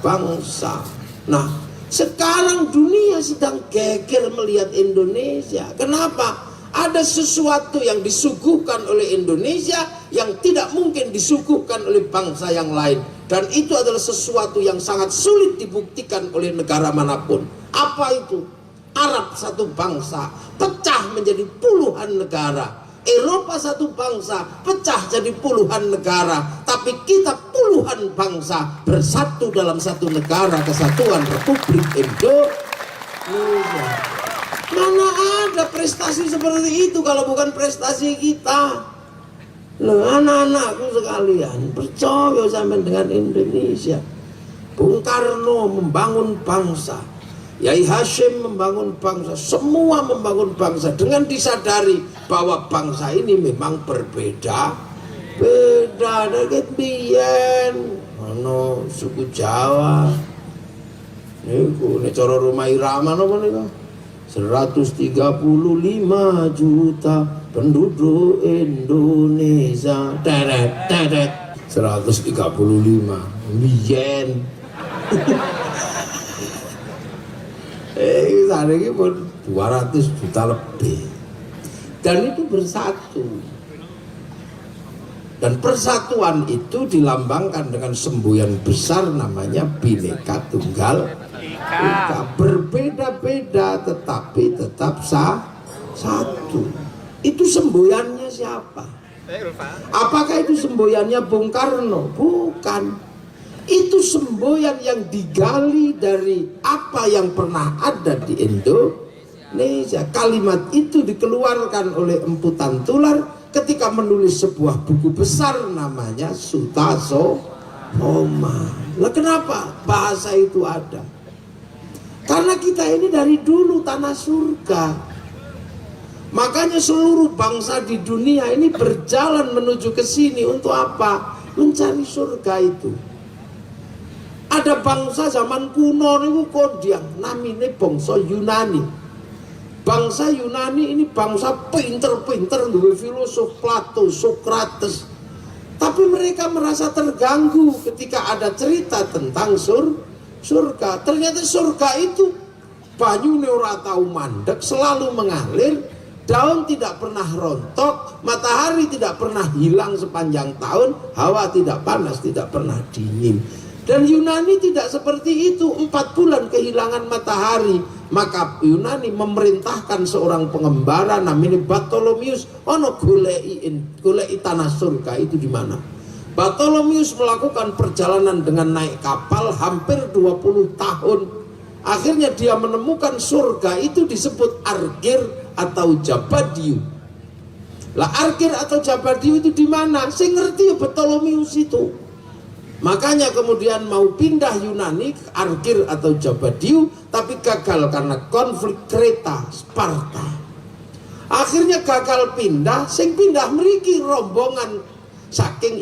bangsa. Nah, sekarang dunia sedang geger melihat Indonesia. Kenapa? Ada sesuatu yang disuguhkan oleh Indonesia yang tidak mungkin disuguhkan oleh bangsa yang lain. Dan itu adalah sesuatu yang sangat sulit dibuktikan oleh negara manapun. Apa itu? Arab satu bangsa pecah menjadi puluhan negara. Eropa satu bangsa pecah jadi puluhan negara. Tapi kita puluhan bangsa bersatu dalam satu negara, Kesatuan Republik Indonesia. Mana ada prestasi seperti itu kalau bukan prestasi kita? Loh, anak-anakku sekalian, percaya sampai dengan Indonesia. Bung Karno membangun bangsa, Yai Hashim membangun bangsa, semua membangun bangsa dengan disadari bahwa bangsa ini memang berbeda. Beda dari biyen ono suku Jawa. Niku nek cara Rhoma Irama napa niku? 135 juta penduduk Indonesia. Teret 135 biyen. Ini pun 200 juta lebih. Dan itu bersatu. Dan persatuan itu dilambangkan dengan semboyan besar namanya Bhinneka Tunggal Ika. Berbeda-beda tetapi tetap satu. Itu semboyannya siapa? Apakah itu semboyannya Bung Karno? Bukan. Itu semboyan yang digali dari apa yang pernah ada di Indonesia. Kalimat itu dikeluarkan oleh Empu Tantular ketika menulis sebuah buku besar namanya Sutasoma. Nah, kenapa bahasa itu ada? Karena kita ini dari dulu tanah surga. Makanya seluruh bangsa di dunia ini berjalan menuju ke sini untuk apa? Mencari surga itu. Ada bangsa zaman kuno niku kodiang namine bangsa Yunani. Bangsa Yunani ini bangsa pinter-pinter, duwe filosof Plato, Sokrates. Tapi mereka merasa terganggu ketika ada cerita tentang surga. Ternyata surga itu banyune ora tau mandek, selalu mengalir, daun tidak pernah rontok, matahari tidak pernah hilang sepanjang tahun, hawa tidak panas, tidak pernah dingin. Dan Yunani tidak seperti itu, 4 bulan kehilangan matahari. Maka Yunani memerintahkan seorang pengembara namanya Bartolomius, ono goleki tanah surga itu di mana? Bartolomius melakukan perjalanan dengan naik kapal hampir 20 tahun. Akhirnya dia menemukan surga itu disebut Argir atau Jabadiu. Lah Argir atau Jabadiu itu di mana? Saya ngerti Bartolomius itu. Makanya kemudian mau pindah Yunani ke Argir atau Jabadiu, tapi gagal karena konflik Kreta Sparta. Akhirnya gagal pindah, sing pindah mriki rombongan saking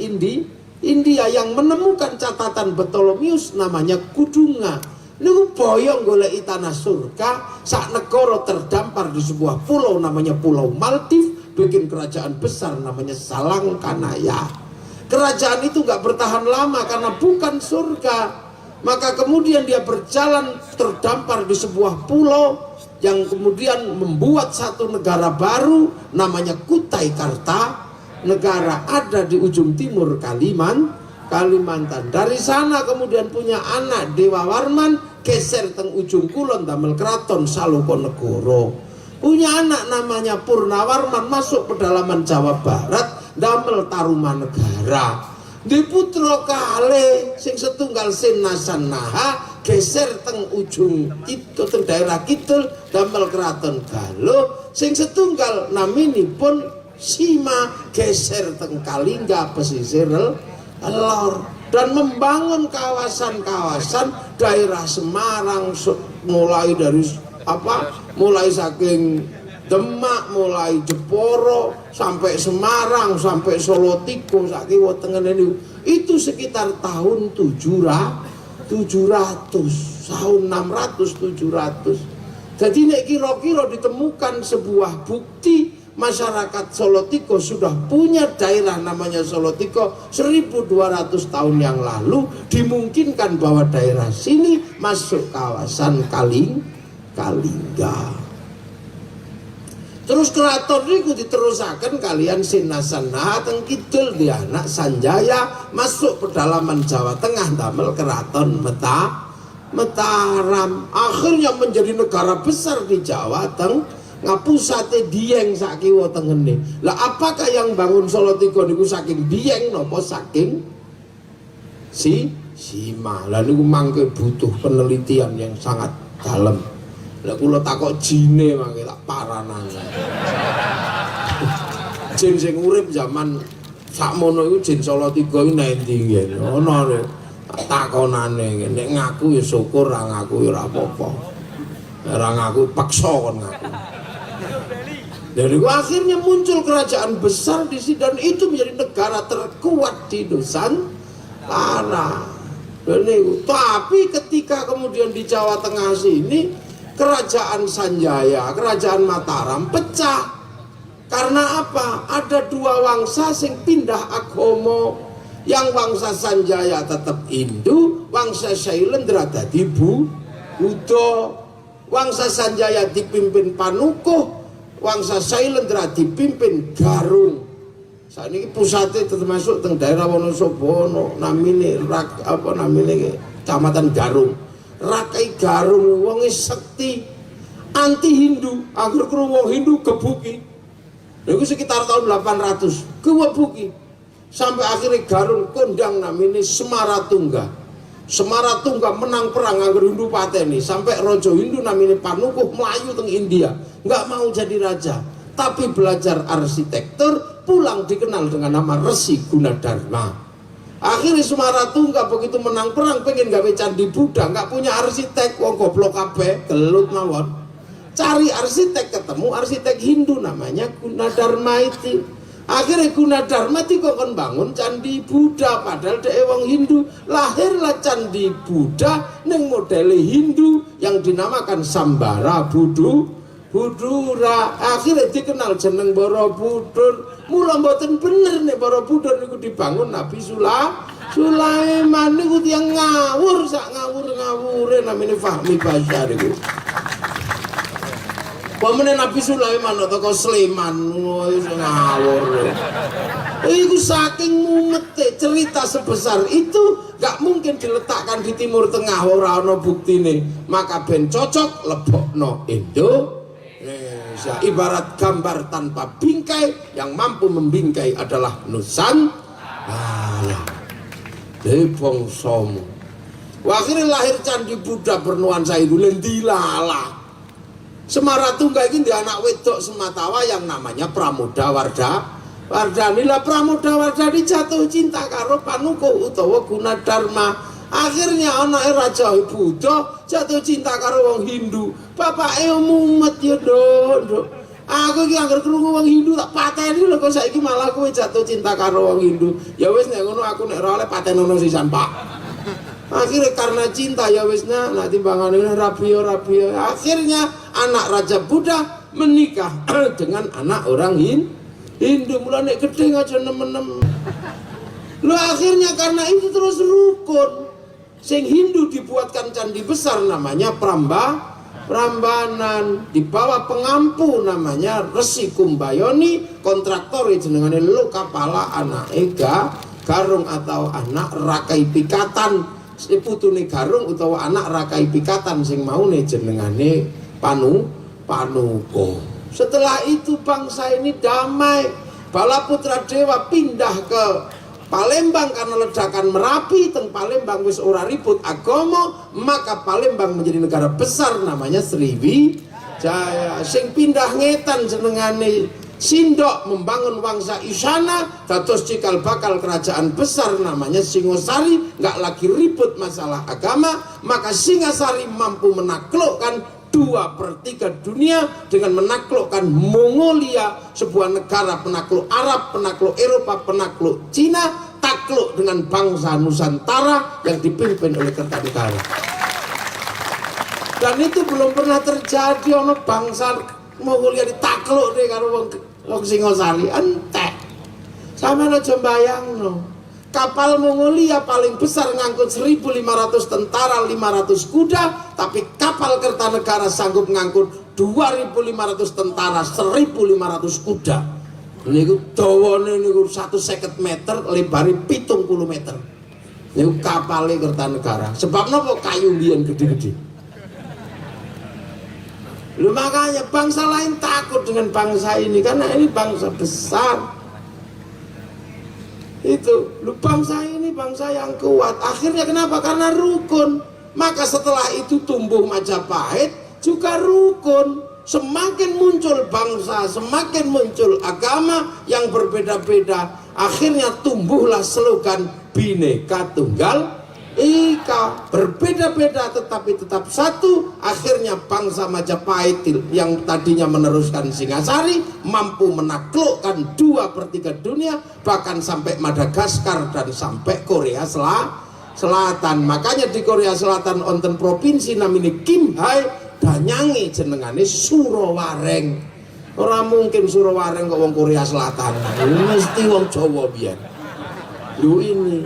India yang menemukan catatan Bartolomius namanya Kudunga. Niku boyong goleki tanah surga, sak negara terdampar di sebuah pulau namanya Pulau Maldives, bikin kerajaan besar namanya Salangkanaya. Kerajaan itu gak bertahan lama karena bukan surga. Maka kemudian dia berjalan terdampar di sebuah pulau yang kemudian membuat satu negara baru namanya Kutai Kartanegara, ada di ujung timur Kalimantan. Dari sana kemudian punya anak Dewa Warman, geser teng ujung kulon damel Kraton Salokonegoro. Punya anak namanya Purnawarman, masuk pedalaman Jawa Barat, damel Tarumanegara. Di putra kale sing setunggal Sinasanaha geser teng ujung itu teng daerah kidul damel Kraton Galuh. Sing setunggal naminipun Sima geser teng Kalingga pesisir lor, dan membangun kawasan-kawasan daerah Semarang, mulai dari mulai saking Demak, mulai Jeporo sampai Semarang, sampai Solotiko, sakiwa tengen ini. Itu sekitar tahun 700, tahun 600, 700. Jadi nek kira-kira ditemukan sebuah bukti masyarakat Solotiko sudah punya daerah namanya Solotiko 1200 tahun yang lalu, dimungkinkan bahwa daerah sini masuk kawasan Kalingga. Terus keraton niku diterusaken kalian Sinasana teng kidul di anak Sanjaya masuk pedalaman Jawa Tengah damel keraton Mataram. Akhirnya menjadi negara besar di Jawa Teng ngapusate Dieng sak kiwa tengene. Lah apakah yang bangun Solo Tigo niku saking Dieng napa saking Sima? Lah niku mangke butuh penelitian yang sangat dalam. Lah kula takok jine mangke tak paranan. Jin sing urip zaman sakmono iku jin Solo Tigo iki nek ndi nggih. Ono takonane nek ngaku ya syukur, ra ngaku ya ora apa-apa. Ora ngaku paksa kon ngaku. Dari akhirnya muncul kerajaan besar di sini dan itu menjadi negara terkuat di Nusantara. Tapi ketika kemudian di Jawa Tengah sini kerajaan Sanjaya, kerajaan Mataram pecah. Karena apa? Ada dua wangsa sing pindah agama. Yang wangsa Sanjaya tetap Hindu, wangsa Sailendra dadi Buddha. Wangsa Sanjaya dipimpin Panukuh, wangsa Sailendra dipimpin Garung. Saat ini pusatnya termasuk teng daerah Wonosobo, namine Kecamatan Garung. Rakai Garung wonge sekti anti Hindu, agar kru wong Hindu gebuki. Niku sekitar tahun 800 gebuki. Sampai akhirnya Garung kondang namine Semaratungga. Semaratungga menang perang agar Hindu pateni sampai Raja Hindu namine Panukuh melayu teng India, nggak mau jadi raja, tapi belajar arsitektur, pulang dikenal dengan nama Resi Gunadarma. Akhirnya Semaratungga begitu menang perang pengen gawe candi Buddha, nggak punya arsitek, wong goblok kabeh, gelut mawon. Cari arsitek, ketemu arsitek Hindu namanya Gunadarma itu. Akhirnya Gunadarma dikon bangun candi Buddha, padahal dhek wong Hindu. Lahirlah candi Buddha ning modele Hindu yang dinamakan Sambara Budura. Akhirnya dikenal jeneng Borobudur. Mula mboten bener nih Borobudur niku dibangun Nabi Sulaiman niku tiyang ngawur sak ngawur-ngawure namine Fahmi Basyar iku. Pemene Nabi Sulaiman atau Sleman ngawur. Iku saking mumete cerita sebesar itu gak mungkin diletakkan di Timur Tengah ora ana buktine. Maka ben cocok lebokno Indonesia. Ibarat gambar tanpa bingkai, yang mampu membingkai adalah Nusantara. Bangsamu. Akhirnya lahir candi Buddha bernuansa Hindu lendilala. Semaratungga ini dia anak wedok Sematawa yang namanya Pramodawardhani. Lah Pramodawardhani jatuh cinta karo Panukuh utawa Gunadarma. Akhirnya anake Raja Buddha jatuh cinta karo wong Hindu. Bapake mumet ya, Nduk. Aku iki anggere krungu wong Hindu tak pateni lho, kok saiki malah kowe jatuh cinta karo wong Hindu. Ya wis nek ngono aku nek ora oleh patenono sisan, Pak. Akhirnya karena cinta ya wis nak timbangane rabio. Akhirnya anak Raja Buddha menikah dengan anak orang Hindu. Mulane gedhe aja nemen-nemen. Lo akhirnya karena itu terus rukun. Sing Hindu dibuatkan candi besar namanya Prambanan, di bawah pengampu namanya Resi Kumbayoni, kontraktor jenengane Lokapala anak Garung atau anak Rakai Pikatan, putune Garung utawa anak Rakai Pikatan sing maune jenengane Panuko. Setelah itu bangsa ini damai. Balaputra Dewa pindah ke Palembang karena ledakan Merapi. Teng Palembang wis ora ribut agama, maka Palembang menjadi negara besar namanya Sriwijaya. Sing pindah ngetan jenengane Sindok membangun wangsa Isana, dados cikal bakal kerajaan besar namanya Singosari, nggak lagi ribut masalah agama, maka Singasari mampu menaklukkan 2/3 dunia dengan menaklukkan Mongolia, sebuah negara penakluk Arab, penakluk Eropa, penakluk Cina, takluk dengan bangsa Nusantara yang dipimpin oleh Kertanegara. Dan itu belum pernah terjadi ono bangsa Mongolia ditakluk deh karo wong Singosari, entek. Sampeyan aja mbayangno. Kapal Mongolia paling besar ngangkut 1.500 tentara, 500 kuda, tapi kapal Kertanegara sanggup ngangkut 2.500 tentara, 1.500 kuda. Niku dawane niku 150 meter, lebare 70 meter. Niku kapale Kertanegara. Sebab napa kayu mbiyen gede-gede. Lu makanya bangsa lain takut dengan bangsa ini karena ini bangsa besar. Itu, lu bangsa ini bangsa yang kuat. Akhirnya kenapa? Karena rukun. Maka setelah itu tumbuh Majapahit juga rukun. Semakin muncul bangsa, semakin muncul agama yang berbeda-beda. Akhirnya tumbuhlah slogan Bhinneka Tunggal Ika, berbeda-beda tetapi tetap satu. Akhirnya bangsa Majapahit yang tadinya meneruskan Singasari mampu menaklukkan 2/3 dunia, bahkan sampai Madagaskar dan sampai Korea Selatan. Makanya di Korea Selatan wonten provinsi namanya Kimhae, danyangi jenengane Surowareng. Ora mungkin Surowareng kok wong Korea Selatan, mesti wong Jawa biyen. Lu ini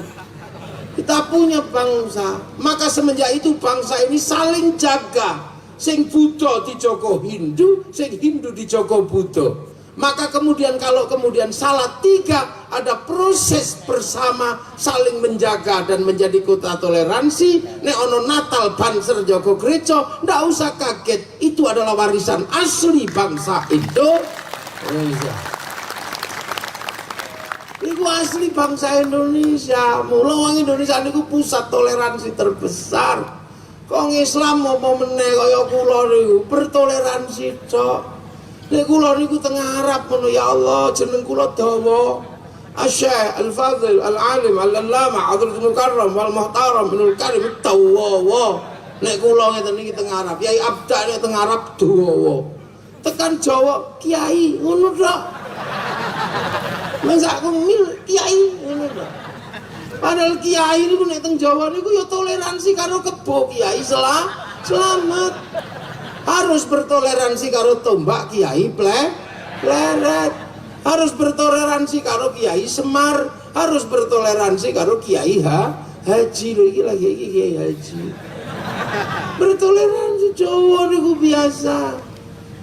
kita punya bangsa, maka semenjak itu bangsa ini saling jaga. Sing Buddha dijogo Hindu, sing Hindu dijogo Buddha. Maka kemudian kalau kemudian salah tiga, ada proses bersama saling menjaga dan menjadi kota toleransi. Nek ono Natal banser Joko Gereja, ndak usah kaget, itu adalah warisan asli bangsa Indonesia. Iku asli bangsa Indonesia. Mula wong Indonesia niku pusat toleransi terbesar. Kong Islam apa meneh kaya kula niku bertoleransi cok. Nek kula niku teng Arab ngono, ya Allah jeneng kula dawa. Asy-Syaikh Al-Fadhil Al-Alim Al-Allamah Hadratul Mukarram wal Muhtaram Ibnul Karim Tawawa. Nek kula ngeten iki teng Arab, Yai Abda nek teng Arab dawa. Tekan Jawa kiai ngono tok. Masa aku mil kiai ngono tok. Padahal kiai niku nek teng Jawa niku ya toleransi karo kebo kiai selamat. Harus bertoleransi karo tombak kiai pleret. Harus bertoleransi karo kiai Semar, harus bertoleransi karo kiai haji. Lho iki lagi iki kiai haji. Bertoleransi Jawa niku biasa.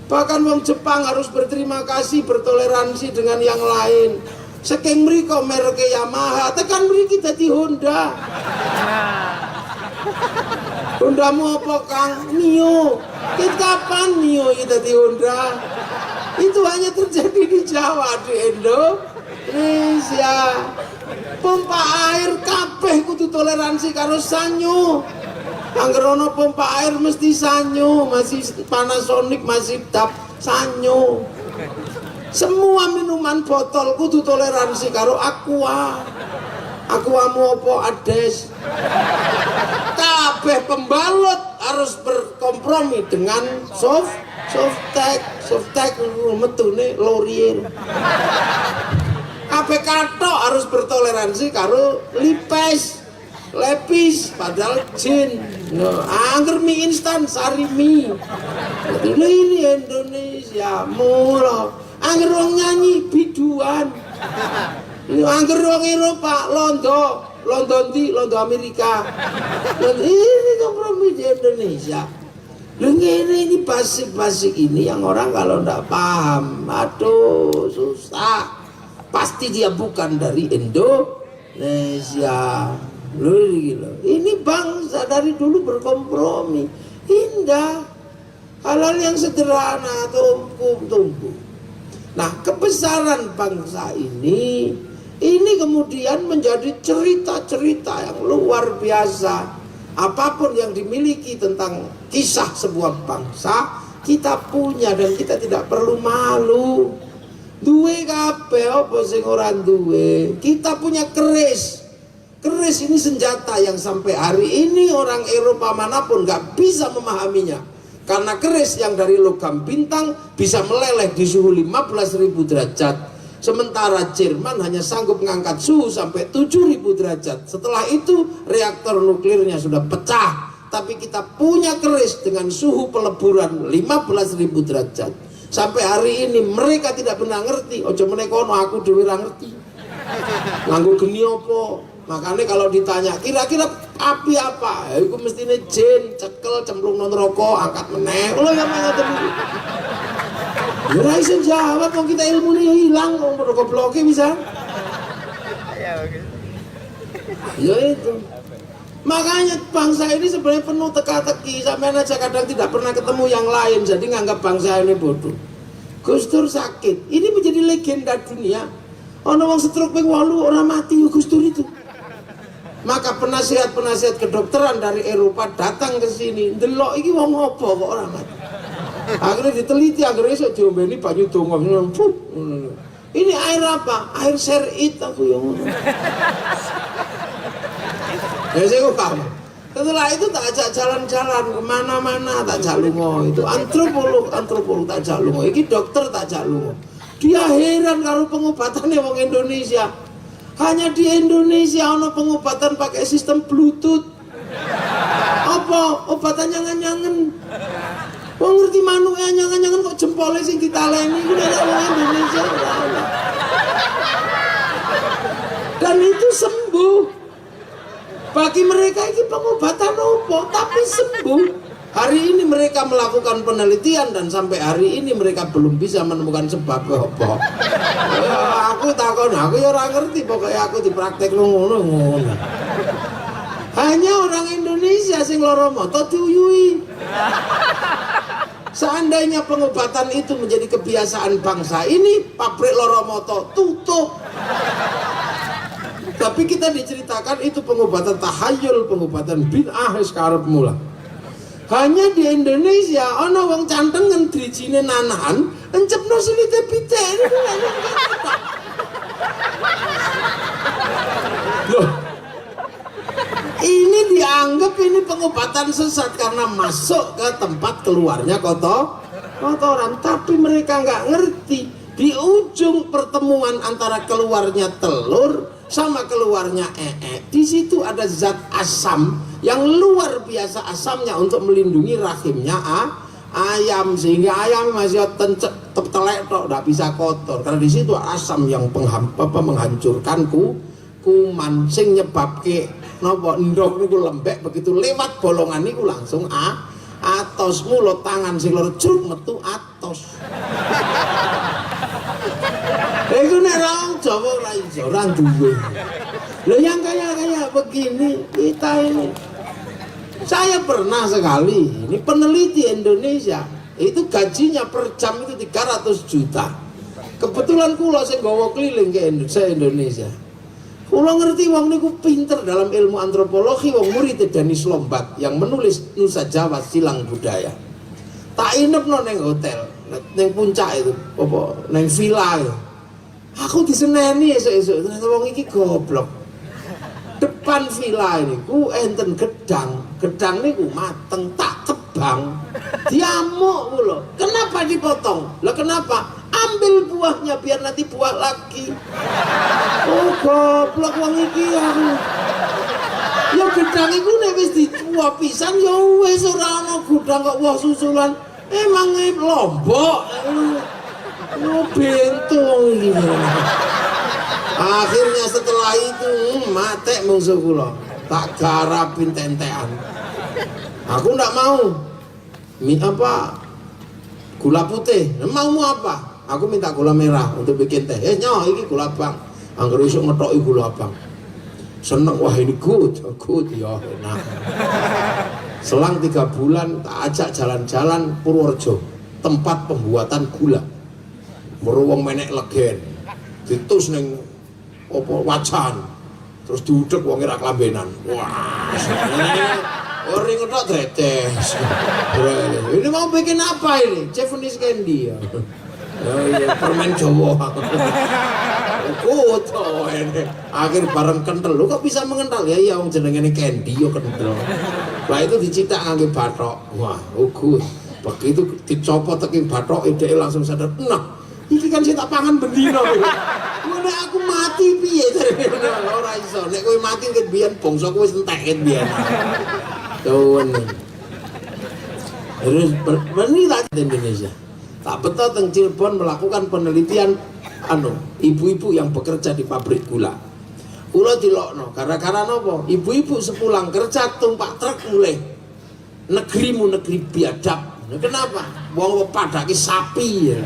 Bahkan wong Jepang harus berterima kasih, bertoleransi dengan yang lain. Saking mriko mereke Yamaha, tekan mriki dadi Honda. Hondamu apa Kang? Mio. Kapan Mio iki dadi Honda? Itu hanya terjadi di Jawa, di Indonesia. Pompa air kabeh kudu toleransi karo sanyo. Angger ana pompa air mesti sanyo, masih Panasonic, masih tap sanyo. Semua minuman botol kudu toleransi karo Aqua. Aquamu apa Ades. Kabeh pembalut harus berkompromi dengan Softtek metune Laurier. Kabeh kathok harus bertoleransi karo Lipes. Lepis padahal jin. Angger mie instan sari mie. Ini Indonesia mula. Angger wong nyanyi biduan. Angger wong Eropa Londo Amerika. Dan ini kompromi di Indonesia. Ini basic ini yang orang kalau ndak paham, aduh susah. Pasti dia bukan dari Indonesia. Ini bangsa dari dulu berkompromi, indah, hal-hal yang sederhana tumbuh. Nah, kebesaran bangsa ini kemudian menjadi cerita-cerita yang luar biasa. Apapun yang dimiliki tentang kisah sebuah bangsa, kita punya dan kita tidak perlu malu. Duwe kabeh apa sing ora duwe. Kita punya keris. Keris ini senjata yang sampai hari ini orang Eropa manapun gak bisa memahaminya. Karena keris yang dari logam bintang bisa meleleh di suhu 15.000 derajat. Sementara Jerman hanya sanggup mengangkat suhu sampai 7.000 derajat. Setelah itu reaktor nuklirnya sudah pecah. Tapi kita punya keris dengan suhu peleburan 15.000 derajat. Sampai hari ini mereka tidak pernah ngerti. Ojo meneh kono aku dhewe ra ngerti. Nganggo geni apa? Makanya kalau ditanya kira-kira api apa? Ya iku mestine jin, cekel, cemplung nang neraka, angkat meneh. Lho ya ngoten iki. Ya ora iso jawab kok kita ilmune hilang kok gobloke bisa. Ya itu. Makanya bangsa ini sebenarnya penuh teka-teki. Sampean aja kadang tidak pernah ketemu yang lain, jadi nganggap bangsa ini bodoh. Gus Dur sakit, ini menjadi legenda dunia. Ono wong stroke ping 8 orang mati Gus Dur itu. Maka penasihat-penasihat kedokteran dari Eropa datang ke sini, ndelok iki wong apa kok ora mati. Akhirnya diteliti, akhirnya iso diombeni banyu donga. Ini air apa? Air serit aku yang ngono. Ya saya paham. Setelah itu tak ajak jalan-jalan kemana-mana, tak ajak lunga. Itu antropolog tak ajak lunga. Iki dokter tak ajak lunga. Dia heran kalau pengobatannya wong Indonesia. Hanya di Indonesia ono pengobatan pakai sistem Bluetooth. Apa? Obatan nyangen-nyangen. Wong ngerti manuk nyangen-nyangen kok jempolnya sing ditaleni iku nek wong Indonesia ora ono. Dan itu sembuh. Bagi mereka ini pengobatan apa? Tapi sembuh. Hari ini mereka melakukan penelitian dan sampai hari ini mereka belum bisa menemukan sebab apa. Ya, aku takon, aku ya orang ngerti pokoknya aku dipraktek ngono. Hanya orang Indonesia sing lara mata diuyui. Seandainya pengobatan itu menjadi kebiasaan bangsa ini, pabrik lara mata tutup. Tapi kita diceritakan itu pengobatan tahayul, pengobatan bid'ah sekarang mula. Hanya di Indonesia ana wong cantengen drijine nanahan encepno silite pitik. Loh. Ini dianggap ini pengobatan sesat karena masuk ke tempat keluarnya kotoran, tapi mereka nggak ngerti di ujung pertemuan antara keluarnya telur sama keluarnya di situ ada zat asam yang luar biasa asamnya untuk melindungi rahimnya ayam, sehingga ayam masih telek tok, tidak bisa kotor karena di situ asam yang menghancurkan kuman sing nyebabke napa endog niku lembek, begitu lewat bolongan niku langsung atos, mulut tangan sing loro jruk metu atos. Iku nek orang Jawa ora iso, ora duwe. Loh yang kaya begini kita ini. Saya pernah sekali, ini peneliti Indonesia, itu gajinya per jam itu 300 juta. Kebetulan kula sing gawa keliling ke Indonesia. Kula ngerti wong niku pinter dalam ilmu antropologi, wong murid Danis Lombat yang menulis Nusa Jawa Silang Budaya. Tak inepno neng hotel, neng puncak itu, apa neng villa itu. Aku diseneni esuk-esuk, ternyata wong iki goblok. Depan villa ini ku enten gedang niku mateng tak tebang. Diamuk kula. Kenapa dipotong? Lah kenapa? Ambil buahnya biar nanti buah lagi. Oh goblok wong iki aku. Ya gedang iku nek wis dibuah pisan ya wis ora ana gedang kok buah susulan. Emang lombok. Oh bento wong iki. Akhirnya setelah itu mate musuh kula. Tak garapin tentean. Aku ndak mau. Gula putih. Maumu apa? Aku minta gula merah untuk bikin teh. Nyoh iki gula abang. Angger iso ngethoki gula abang. Seneng, wah ini good ya enak. Selang 3 bulan tak ajak jalan-jalan Purworejo, tempat pembuatan gula. Merowong menek legen. Ditus ning wajan. Terus diudek wong ora klambenan. Wah, ora ngetok dretes. Ini mau bikin apa ini? Japanese candy ya. Ya permen Jawa. Kuto ini. Akhir bareng kental. Lu kok bisa mengental? Ya iya wong jenenge candy yo kental. Lah itu dicitak nganggo bathok. Wah, ugus. Begitu dicopot teking bathok ide langsung sadar. Nah, iki kan sing tak pangan bendina kowe. Nek aku mati piye ora iso. Nek kowe mati ket biyen bangsaku wis entek ket biyen. Tuwun. Terus berani tak di Indonesia. Tak betul teng Cirebon melakukan penelitian ibu-ibu yang bekerja di pabrik gula. Kula dilokno gara-gara napa? Ibu-ibu sepulang kerja tumpak truk mulai. Negerimu negeri biadab. Kenapa? Wong padake sapi ya.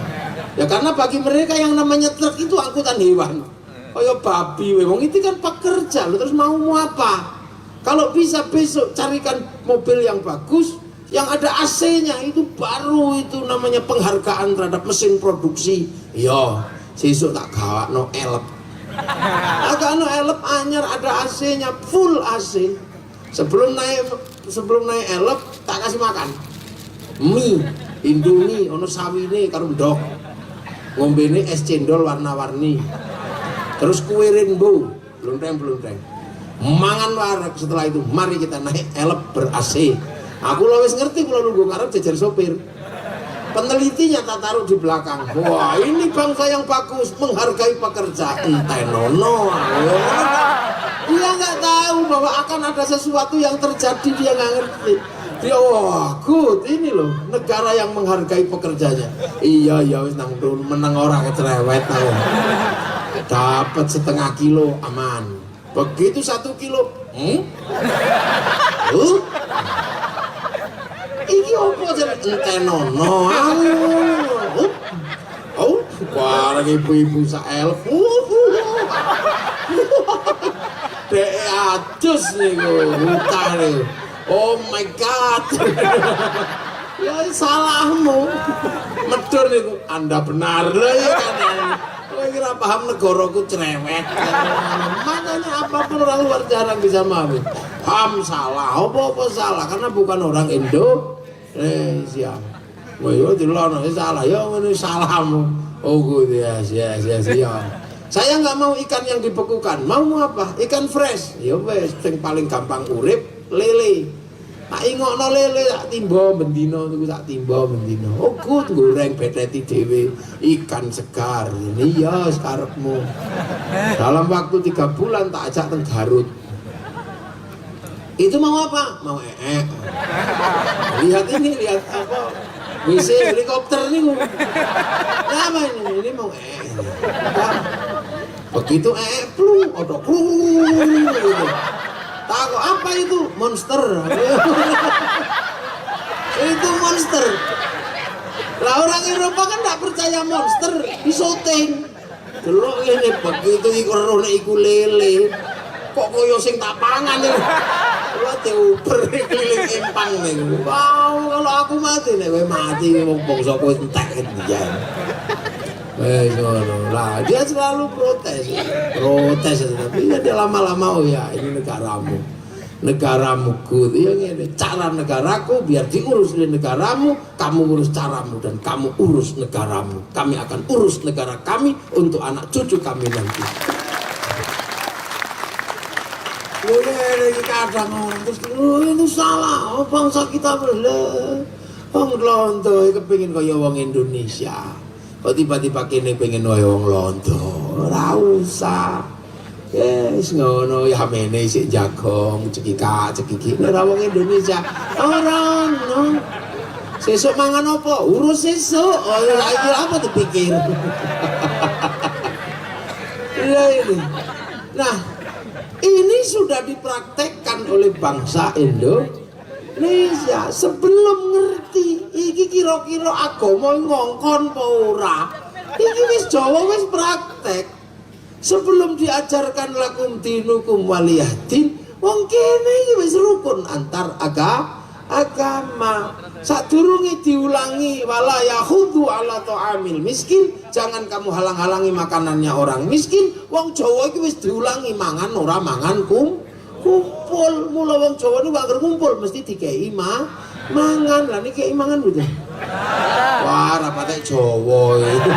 Ya karena bagi mereka yang namanya truk itu angkutan hewan. Kaya babi, wong itu kan pekerja, lu terus mau apa? Kalau bisa besok carikan mobil yang bagus, yang ada AC-nya itu baru itu namanya penghargaan terhadap mesin produksi. Yo, sesuk tak gawakno elep. Agak elep anyar ada AC-nya full AC. Sebelum naik elep tak kasih makan. Mie, Indomie, ono sawine karo ndok. Ngombene es cendol warna-warni. Terus kue rainbow, blundeng. Mangan wareg setelah itu, mari kita naik elep ber-AC. Aku wis ngerti kalau nunggu ngarep jajar sopir. Penelitinya tak taruh di belakang. Wah, ini bangsa yang bagus, menghargai pekerja. Entenono. Dia nggak tahu bahwa akan ada sesuatu yang terjadi, dia nggak ngerti. Dia wah, good, ini loh negara yang menghargai pekerjanya. Iya, wis nang menang ora kecerewet tau. Dapat setengah kilo aman. Begitu 1 kilo, iki opo jeneng entenono. Bareng ibu-ibu sak elf. Dek adus niku utare. Oh my god. Ya salahmu. Medhur niku Anda benar lho ya kan. Kowe kira paham negaraku cerewet. Makanya apapun orang luar jarang bisa memahami. Paham salah, apa salah karena bukan orang Indonesia. Wah, yo dilono salah, yo ngene salahmu. Oh good ya. Saya nggak mau ikan yang dibekukan. Mau apa? Ikan fresh. Ya wes, yang paling gampang urip lele. Tak ingokno lele tak timba bendino niku tak timba bendino. Oh good goreng beteti dhewe ikan segar. Ini ya karepmu. Dalam waktu 3 bulan tak ajak teng Garut. Itu mau apa? Mau Lihat ini, lihat apa? WC helikopter niku. Apa ini? Ini mau Begitu plung, odok plung gitu. Takut apa itu? Monster. Itu monster. Lah orang Eropa kan tak percaya monster, disoting. Delok ini begitu iku rono iku lele. Kok koyo sing tak pangan iki. Wah diuber keliling empang niku. Wow, kalau aku mati nek kowe mati wong bangsa kowe entek ya. Ngono lah, dia selalu protes, tapi dia lama-lama oh ya ini negaramu good, ya ini cara negaraku biar diurus oleh negaramu, kamu urus caramu dan kamu urus negaramu, kami akan urus negara kami untuk anak cucu kami nanti. Ini kadang orang terus itu salah, bangsa kita bener, wong Londo kepingin kaya wong Indonesia. Kok tiba-tiba kene pengen wae wong Londo, ora usah. Yes, ngono ya mene sik jagong cekiki ora wong Indonesia. Ora no. Sesuk mangan apa? Urus sesuk. Ora iki apa dipikir. Nah, ini sudah dipraktekkan oleh bangsa Indonesia sebelum ngerti iki kira-kira agama ngongkon apa ora. Iki wis Jawa wis praktek. Sebelum diajarkan lakum dinukum waliyadin, wong kene iki wis rukun antar agama. Sadurunge diulangi wala yahudu ala ta'amil miskin, jangan kamu halang-halangi makanannya orang miskin. Wong Jawa iki wis diulangi mangan ora mangan kumpul. Mula wong Jawa niku anggere ngumpul mesti dikei mangan. Lah niki kei mangan lho. Wah, rapate Jawa itu.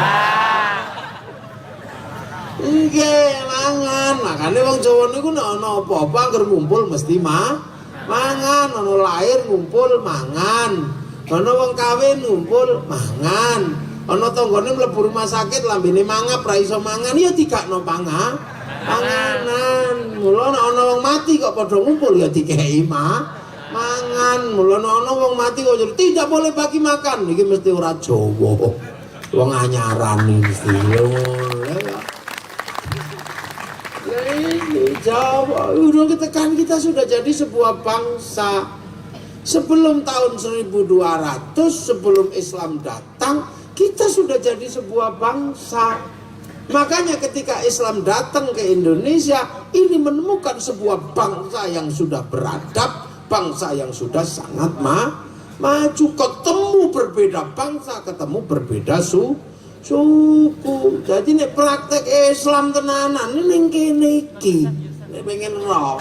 Nggih, mangan. Makane wong Jawa niku nek ana apa-apa anggere ngumpul mesti mangan. Ana lair ngumpul mangan. Ana wong kawin ngumpul mangan. Ana tanggane mlebu rumah sakit lambene mangap ra iso mangan ya digakno panganan. Mula ana wong mati kok padha ngumpul ya dikei mangan. Mula ana wong mati kok tidak boleh bagi makan. Iki mesti ora Jawa. Wong anyaran iki mesti. ini Jawa. Udah kita sudah jadi sebuah bangsa. Sebelum tahun 1200, sebelum Islam datang, kita sudah jadi sebuah bangsa. Makanya ketika Islam datang ke Indonesia, ini menemukan sebuah bangsa yang sudah beradab, bangsa yang sudah sangat maju. Ketemu berbeda bangsa, ketemu berbeda suku. Jadi ini praktek Islam tenanan ini ning kene iki. Nek pengen roh.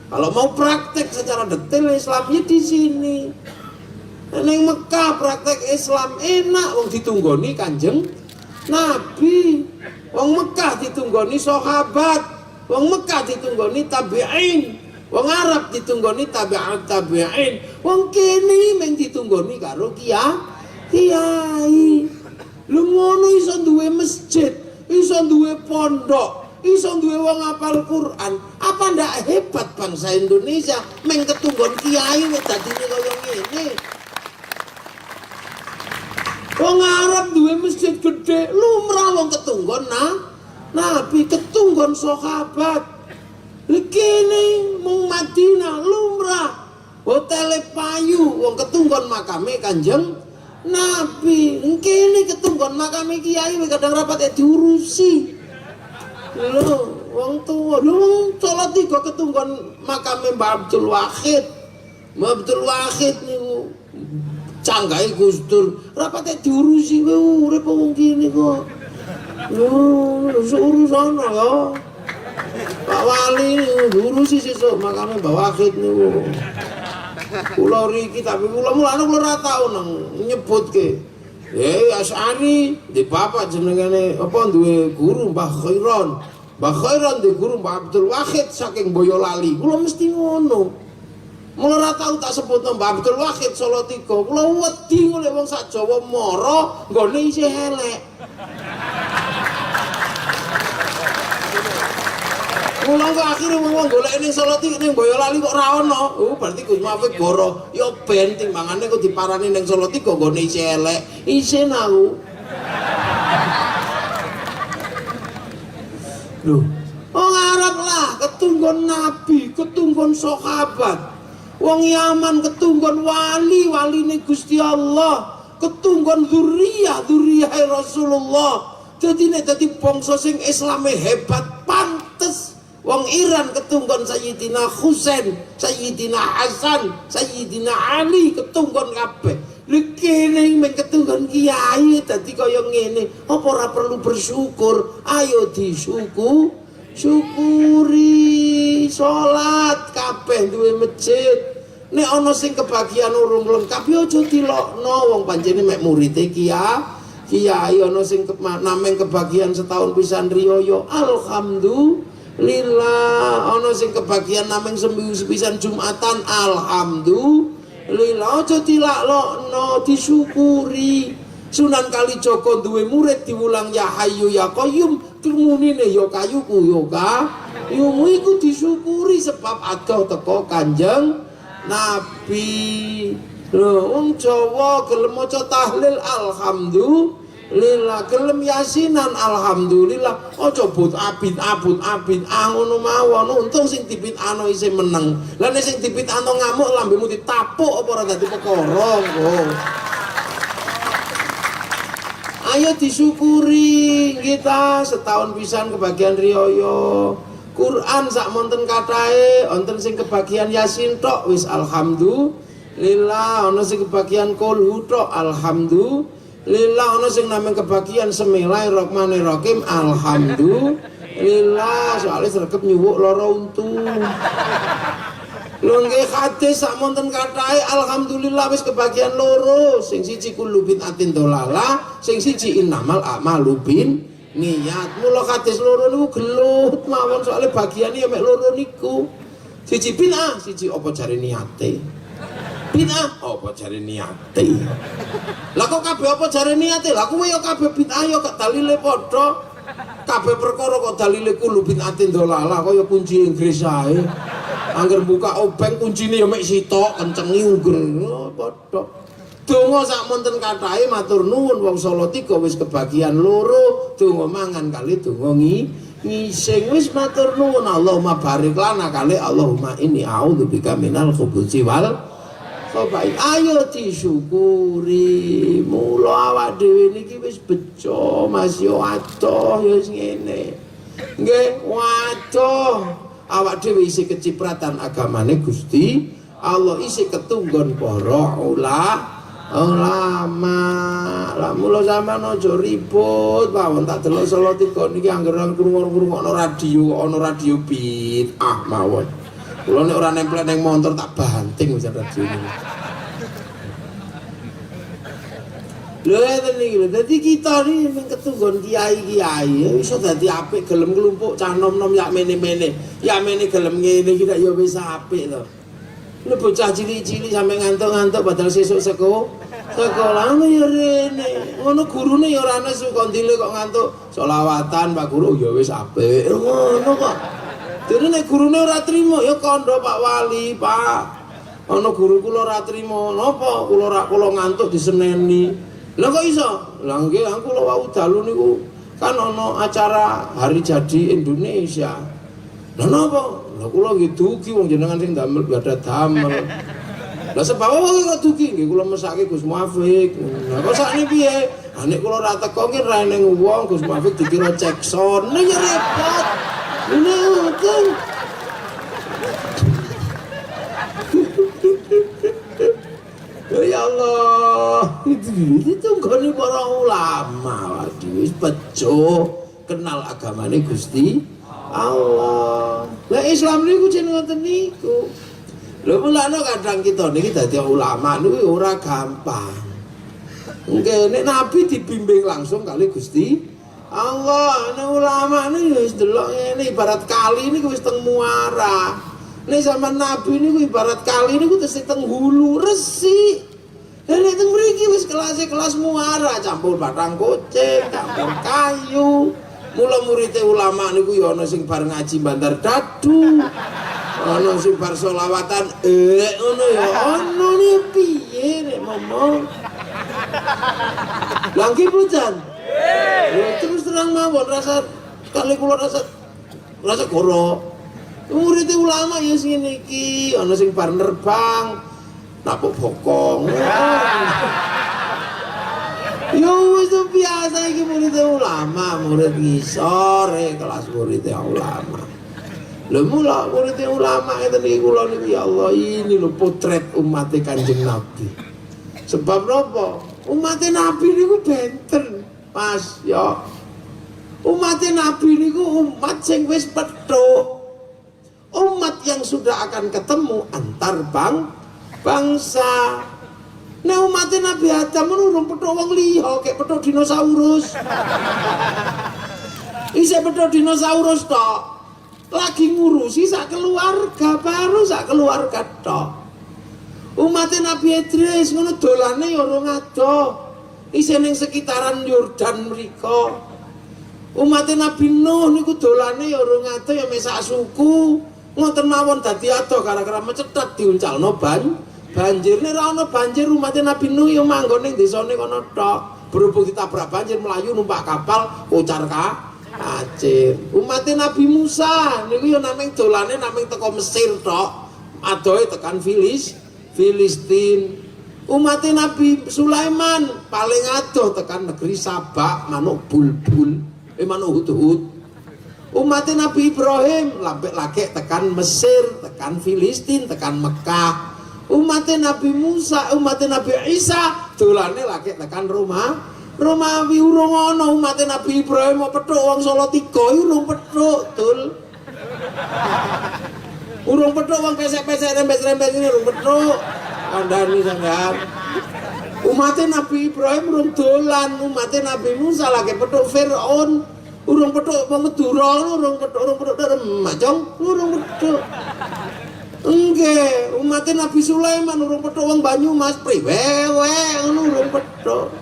Kalau mau praktek secara detail Islamnya di sini. Ning Mekah praktek Islam enak, wong ditunggoni Kanjeng Nabi. Wong Mekah ditunggoni sahabat. Wong Mekah ditunggoni tabi'in. Wong Arab ditunggoni tabi'at tabi'in. Wong kene mung ditunggoni karo kiai. Lu ngono iso duwe masjid, iso duwe pondok, iso duwe wong hafal Quran. Apa ndak hebat bangsa Indonesia meng ketunggon kiai wis dadine kaya ngene. Wong Arab duwe masjid gede, lumrah wong ketunggon Nabi, ketunggon sahabat. Lekene mung Madinah lumrah. Hotel payu wong ketunggon makame Kanjeng Nabi. Kene ketunggon makame kiai kadang rapat diurusi. Lho, wong tuwa, wong Salatiga ketunggon makame Mbah Abdul Wahid. Mbah Abdul Wahid niku canggahe Gus Dur, rapate diurusi kowe urip wong kene kok. Lho, urusan ya. Pak Wali diurusi sesuk makame Mbah Wahid niku. Kula riki tapi kula mulane kula ora tau nang nyebutke. Asy'ari di bapak jenengane apa duwe guru Mbah Khairon. Mbah Khairon di guru Mbah Abdul Wahid saking Boyolali. Kula mesti ngono. Mula ora tau tak sebutno Mbah Abdul Wahid Salatiga. Kula wedi oleh wong sak Jawa mara nggone isih elek. Mula kok akhire wong golek ning Salatiga ning Boyolali kok ora ono. Berarti Gus Mafid goro. Ya ben timbangane kok diparani ning Salatiga nggone isih elek. Isin aku. Loh, wong Arab lah ketunggon Nabi, ketunggon sahabat. Wong Yaman ketunggon waline Gusti Allah, ketunggon dzurriyyah Rasulullah. Jadi nek dadi bangsa sing Islame hebat pantes. Wong Iran ketunggon Sayyidina Husain, Sayyidina Hasan, Sayyidina Ali ketunggon kabeh. Lha kene men ketunggon kiai dadi kaya ngene, apa ora perlu bersyukur? Ayo syukuri, salat kabeh duwe masjid. Nek ana sing kebagian urung lengkap ya aja dilokno, wong pancene mek murite kiai ana sing nameng kebagian setahun pisan riyaya. Alhamdulillah, ana sing kebagian nameng seminggu sepisan Jumatan. Alhamdulillah, aja dilakno, disyukuri. Sunan Kalijaga duwe murid diulang ya Hayyu ya Qayyum, turmunine ya kayuku ya kayumu iku disyukuri sebab adoh teko Kanjeng Nabi. Lho, wong Jawa gelem maca tahlil alhamdulillah, gelem yasinan alhamdulillah. Aja but abid ngono mawon. Untung sing dipitano isih meneng. Lah nek sing dipitano ngamuk lambemu ditapuk apa ora dadi perkara kok. Ayo disyukuri kita setahun pisan kebagian riyaya. Quran sak monten katahe, wonten sing kebagian Yasin tok wis alhamdulillah, ana sing kebagian Qul tok alhamdulillah, ana sing namung kebagian Bismillahirrahmanirrahim alhamdulillah, soalnya sregep nyuwuk lara untu. Lho nggih hadis sak monten katahe alhamdulillah wis kebagian loro, sing siji kullu bid'atin dolalah, sing siji innamal a'malu niat. Mula hadis loro niku gelut mawon soalnya bagiane ya mek loro niku. Siji bid'ah, siji apa jare niate. Bid'ah apa jare niate. Lah kok kabeh apa jare niate? Lah kuwi ya kabeh bid'ah ya gak dalile padha. Kabeh perkara kok dalile kulo bid'atin dolalah kaya kunci Inggris ae. Angger buka obeng kuncine ya mek sitok kencengi ungger padha. Donga sak monten kathahe matur nuwun wong Salatiga wis kebagian loro, donga mangan kali donga ngising wis matur nuwun Allahumma barik lana kali Allahumma inni a'udzubika minal khubuthi wal khaba'ith. Ayo disyukuri. Mula awak dhewe niki wis bejo Mas yo adoh yo ngene. Nggih, waduh. Awak dhewe isih kecipratan agamane Gusti Allah, isih ketunggon para ulama. Lah mula sampean aja ribut mawon, tak delok Salatiga niki angger krungu-krungokno radio bid'ah mawon. Kula nek ora nempel ning montor tak banting wis radio ini. Lho ngeten iki lho, dadi kita iki ning ketunggon kiai-kiai iso dadi apik gelem nglumpuk cah nom-nom yak mene-mene. Yak mene gelem ngene iki ya wis apik to. Lho bocah cilik-cilik sampe ngantuk-ngantuk padahal sesuk sekolah ngono ya rene. Ngono gurune ya ora ana sukondile kok ngantuk selawatan Pak Guru ya wis apik. Ngono kok. Dene nek gurune ora trimo ya kandha Pak Wali, Pak. Ana guru kula ora trimo. Napa kula ngantuk diseneni. Lah kok iso? Lah nggih kula wau dalu niku kan ana acara hari jadi Indonesia. Lah napa? Lah kula nggih dugi wong jenengan sing damel ada damel. Lah sebab apa kok dugi nggih kula mesake Gus Muafik. Lah kok sakniki piye? Ah nek kula ora teko ki ra ning wong Gus Muafik dikira cekson. Nek ya repot. Ini kan. Ya Allah, itu gone para ulama wis bejo kenal agamane Gusti Allah. Lah Islam niku jeneng ngoten niku. Lho mulane kadang kita niki dadi ulama niku ora gampang. Nggih nek nabi dibimbing langsung kali Gusti Allah, nek ulama niku wis delok ngene ibarat kali niku wis teng muara. Nek zaman nabi niku ibarat kali niku tesih teng hulu resik. Lah nek teng mriki wis kelas muara, campur batang kucing, campur kayu. Mula muridé ulama niku ya ana sing bar ngaji bantar dadu. Ana sing bar selawatan ngono ya. Ono ne piye nek ngomong. Langki pujan. Terus terang mawon rasa kali kula rasa goro. Muridé ulama ya sing ngene iki, ana sing bar nerbang napuk bokong. Ya wis biasa iki murid ulama, murid ngisor kelas murid ulama. Lha mula murid ulama ngeten iki kula niku ya Allah ini lho potret umat Kanjeng Nabi. Sebab napa? Umat Nabi niku benten, Mas ya. Umat Nabi niku umat sing wis pethuk. Umat yang sudah akan ketemu antar bangsa. Nek umat Nabi Adam urung pethuk wong liya, kek pethuk dinosaurus. Isih pethuk dinosaurus tok. Lagi ngurusi sak keluarga, baru sak keluarga tok. Umat Nabi Idris ngono dolane ya urung adoh. Isih ning sekitaran Yordan mriko. Umat Nabi Nuh niku dolane ya urung adoh ya mesak suku. Ngoten mawon dadi adoh gara-gara mecethet diuncalno banjir. Nek ora ana banjir umat Nabi Nuh ya manggon ning desane kono tok. Berhubung ditabrak banjir melayu numpak kapal kocar kacir. Umat Nabi Musa niku ya namung dolane namung teko Mesir tok. Adohe tekan Filistin. Umat Nabi Sulaiman paling adoh tekan negeri Sabak manuk bulbul, manuk hudhud. Umat Nabi Ibrahim lambek lagi tekan Mesir, tekan Filistin, tekan Mekah. Umat Nabi Musa, umat Nabi Isa dolane lagi tekan Romawi urung ana. Umat Nabi Ibrahim mau pethuk wong Salatiga urung pethuk, Dul. Urung pethuk wong pesek-pesek rembes-rembes ini urung pethuk. Kandhani sampean. Umat Nabi Ibrahim urung dolan, umat Nabi Musa lagi pethuk Firaun. Urung pethuk Madura, urung pethuk Majong, urung pethuk. Nggih, umat Nabi Sulaiman urung pethuk wong Banyumas, priwewe ngono urung pethuk.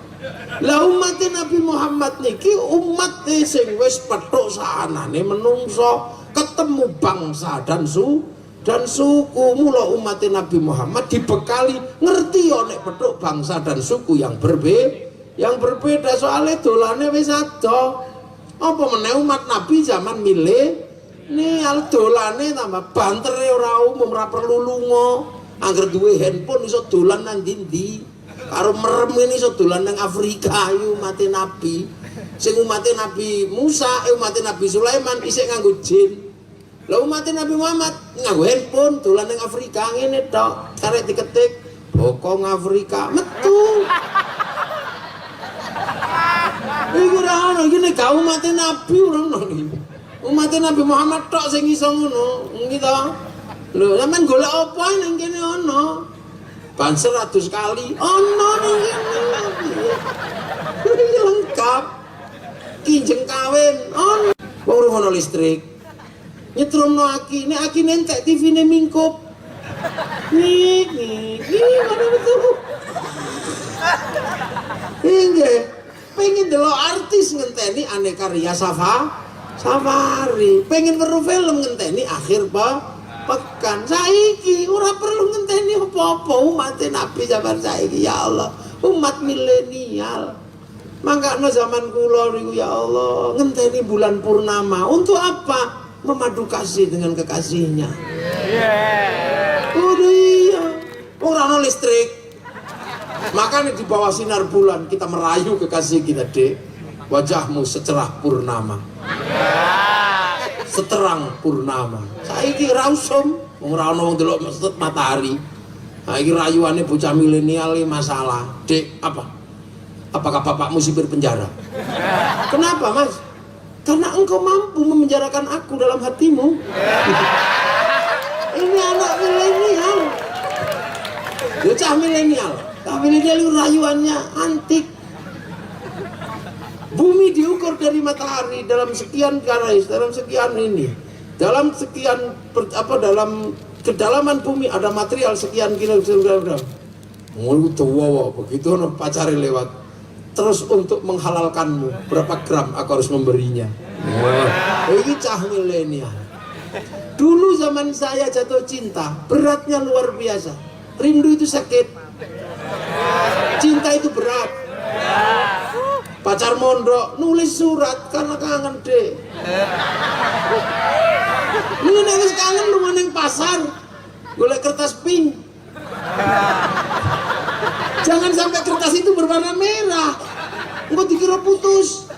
Lah umat Nabi Muhammad niki umat sing wis pethuk saanane menungso, ketemu bangsa dan suku. Mula umat Nabi Muhammad dibekali ngerti ya nek pethuk bangsa dan suku yang berbeda soalnya dolane wis adoh. Apa meneh umat Nabi zaman milenial dolane tambah bantere ora umum, ora perlu lunga. Angger duwe handphone iso dolan nang ndi-ndi. Karo merem ini iso dolan nang Afrika yo umat Nabi. Sing umat Nabi Musa, umat Nabi Sulaiman isih nganggo jin. Lah umat Nabi Muhammad nganggo handphone dolan nang Afrika ngene tok. Karek diketik bokong Afrika metu. Iku ora ono iki nek gak umat Nabi ora ono iki. Umat Nabi Muhammad tok sing iso ngono, iki to. Lho, sampean golek apa ning kene ono? Ban 100 kali ono ning kene. Iki lengkap. Kinjeng kawin ono. Wong ora ono listrik. Nyetrumno aki, nek aki nentek TV-ne mingkup. Nih, mana betul? Inggih, pengen delok artis ngenteni Aneka Ria Safari, pengen weruh film ngenteni Akhir Pekan. Saiki ora perlu ngenteni apa-apa umat Nabi zaman saiki ya Allah, umat milenial. Mangkano zaman kula niku ya Allah, ngenteni bulan purnama untuk apa? Memadu kasih dengan kekasihnya. Udah iya, ora ono listrik. Makanya di bawah sinar bulan kita merayu kekasih kita, Dek. Wajahmu secerah purnama, seterang purnama. Saiki ra usum, ora ono wong delok matahari. Saiki rayuane bocah milenial masalah. Dek, apa? Apakah bapakmu sipir penjara? Kenapa, Mas? Karena engkau mampu memenjarakan aku dalam hatimu. Ini anak milenial, bocah milenial. Tapi milenial rayuannya antik. Bumi diukur dari matahari dalam sekian garis, dalam sekian ini, dalam sekian dalam kedalaman bumi ada material sekian kilogram. Ngono tuwa begitu ono pacare lewat. Terus untuk menghalalkanmu berapa gram aku harus memberinya. Wah, ini cah milenial. Dulu zaman saya jatuh cinta, beratnya luar biasa. Rindu itu sakit, cinta itu berat. Pacar mondok nulis surat karena kangen, Dek. Lu nangis kangen lu neng pasar, golek kertas pink. Jangan sampai kertas itu berwarna merah, engkau dikira putus.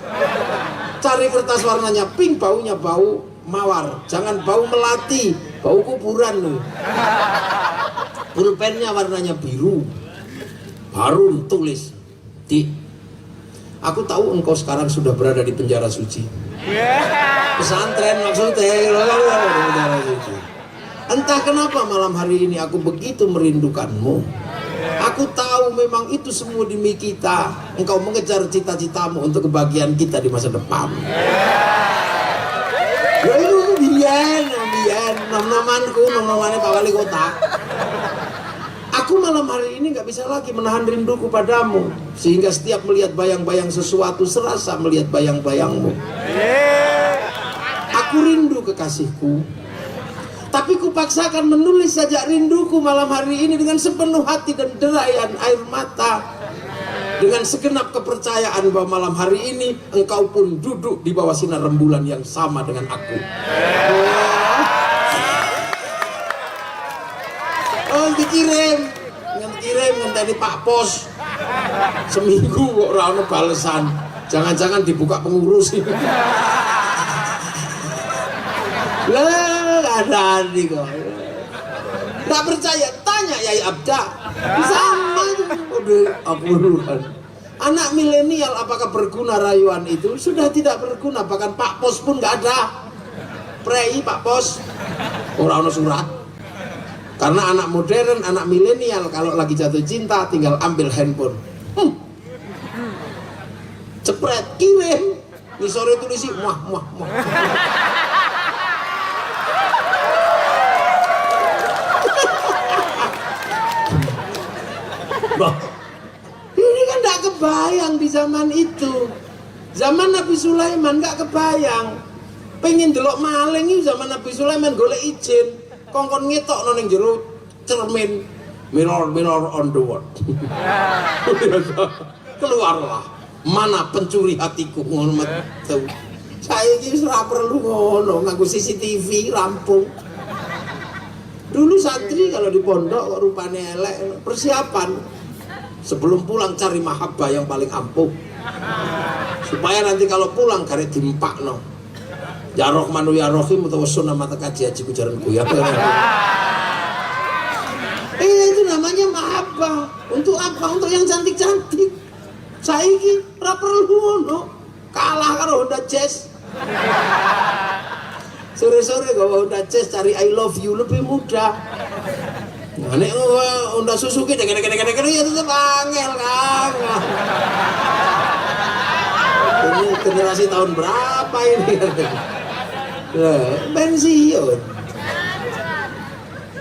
Cari kertas warnanya pink, baunya bau mawar, jangan bau melati, bau kuburan loh. Pulpennya warnanya biru, baru tulis, Di, aku tahu engkau sekarang sudah berada di penjara suci. Pesantren maksudnya, penjara suci. Entah kenapa malam hari ini aku begitu merindukanmu. Aku tahu memang itu semua demi kita. Engkau mengejar cita-citamu untuk kebahagiaan kita di masa depan. Ya itu biyen, nom-nomanku, nom-nomannya Pak Wali Kota. Aku malam hari ini gak bisa lagi menahan rinduku padamu. Sehingga setiap melihat bayang-bayang sesuatu serasa melihat bayang-bayangmu. Aku rindu kekasihku. Tapi kupaksakan menulis saja rinduku malam hari ini dengan sepenuh hati dan derayan air mata. Dengan segenap kepercayaan bahwa malam hari ini engkau pun duduk di bawah sinar rembulan yang sama dengan aku. Oh, dikirim ngenteni Pak Pos. Seminggu kok ora ono balesan. Jangan-jangan dibuka pengurus. Lah, ada nih kok. Nggak percaya, tanya Yai Abda. Sama itu. Udah, apuluhan. Anak milenial apakah berguna rayuan itu? Sudah tidak berguna, bahkan Pak Pos pun nggak ada. Prei Pak Pos, orang ono surat. Karena anak modern, anak milenial kalau lagi jatuh cinta tinggal ambil handphone. Cepret, kirim. Ngisore tulisi muah. Ini kan gak kebayang di zaman itu. Zaman Nabi Sulaiman gak kebayang. Pengen delok maling itu zaman Nabi Sulaiman golek izin. Kongkon ngetok ning jero cermin. Mirror on the wall. Keluarlah. Mana pencuri hatiku ngono metu. Saiki wis ora perlu ngono, nganggo CCTV rampung. Dulu santri kalau di pondok kok rupane elek, persiapan sebelum pulang cari mahabbah yang paling ampuh. Supaya nanti kalau pulang karek diempakno. Ya Rahmanu ya Rahim utawa sunah mata kaji haji kujaranku ya. Itu namanya mahabbah. Untuk apa? Untuk yang cantik-cantik. Saiki ora perlu ngono. Kalah karo Honda Jazz. Sore-sore gawa Honda Jazz cari I love you lebih mudah. Nah, nek Honda Suzuki dek-dek ya tetep angel kan. Ini generasi tahun berapa ini? Pensiun.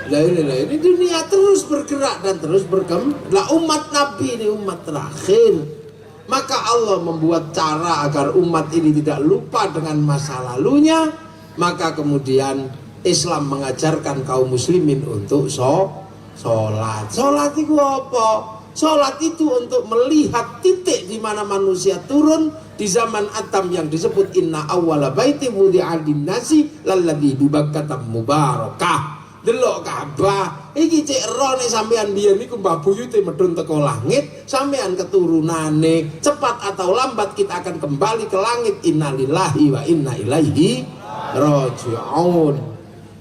Ini dunia terus bergerak dan terus berkembang. Lah umat Nabi ini umat terakhir. Maka Allah membuat cara agar umat ini tidak lupa dengan masa lalunya. Maka kemudian Islam mengajarkan kaum muslimin untuk sholat. Sholat itu apa? Sholat itu untuk melihat titik di mana manusia turun di zaman Adam yang disebut inna awwala baiti wudi'a lin-nasi lalladzi bi Bakkah mubarakah. Delok Ka'bah iki cek ro nek sampean biyen niku mbah buyute medhun teko langit, sampean keturunane cepat atau lambat kita akan kembali ke langit. Innalillahi wa inna ilaihi raji'un.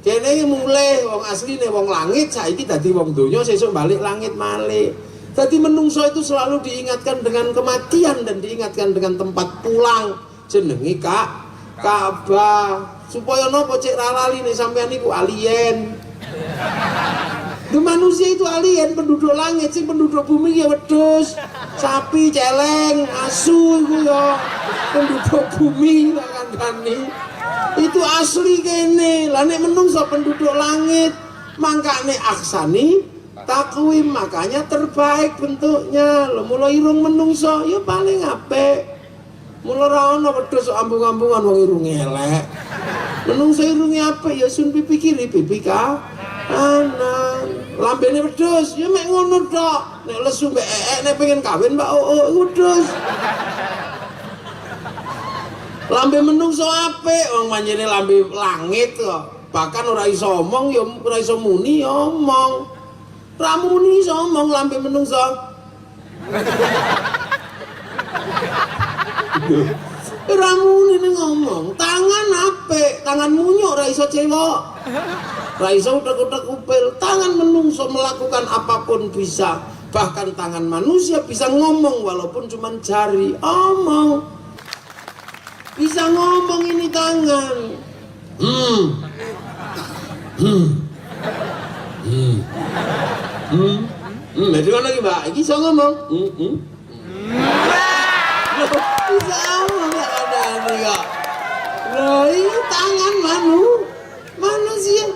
Kene mulai wong asline wong langit saiki dadi wong donya sesuk balik langit malih. Dadi menungso itu selalu diingatkan dengan kematian dan diingatkan dengan tempat pulang. Jenenge Ka'bah. Supaya nopo cek ra lali nek sampean niku alien. Itu manusia itu alien, penduduk langit sih, penduduk bumi ya wedhus, sapi, celeng, asu itu ya penduduk bumi kandhane. Itu asli kene. Lah nek menungso penduduk langit, mangkane aksani takwim, makanya terbaik bentuknya. Lho mula irung menungso ya paling apik. Mula ra ono wedhus ambung-ambungan wong irunge elek. Menungso irunge apik ya sun pipi kiri, pipi kanan. Lambene wedhus ya mek ngono tok. Nek lesu mbek nek pengen kawin Mbak wedhus. Lambe menungso apik, wong manjene lambe langit kok. Bahkan ora iso omong ya ora iso muni ya omong. Ra muni iso omong lambe menungso. Ramune ning ngomong, tangan apik, tangan munyuk ra iso cewek. Ra iso utek-utek upil, tangan menungso melakukan apapun bisa. Bahkan tangan manusia bisa ngomong walaupun cuma jari. Omong. Bisa ngomong ini tangan. Jadi mana lagi Mbak? Iki iso ngomong. Bisa ngomong ada kok. Loh, ini tangan manusia.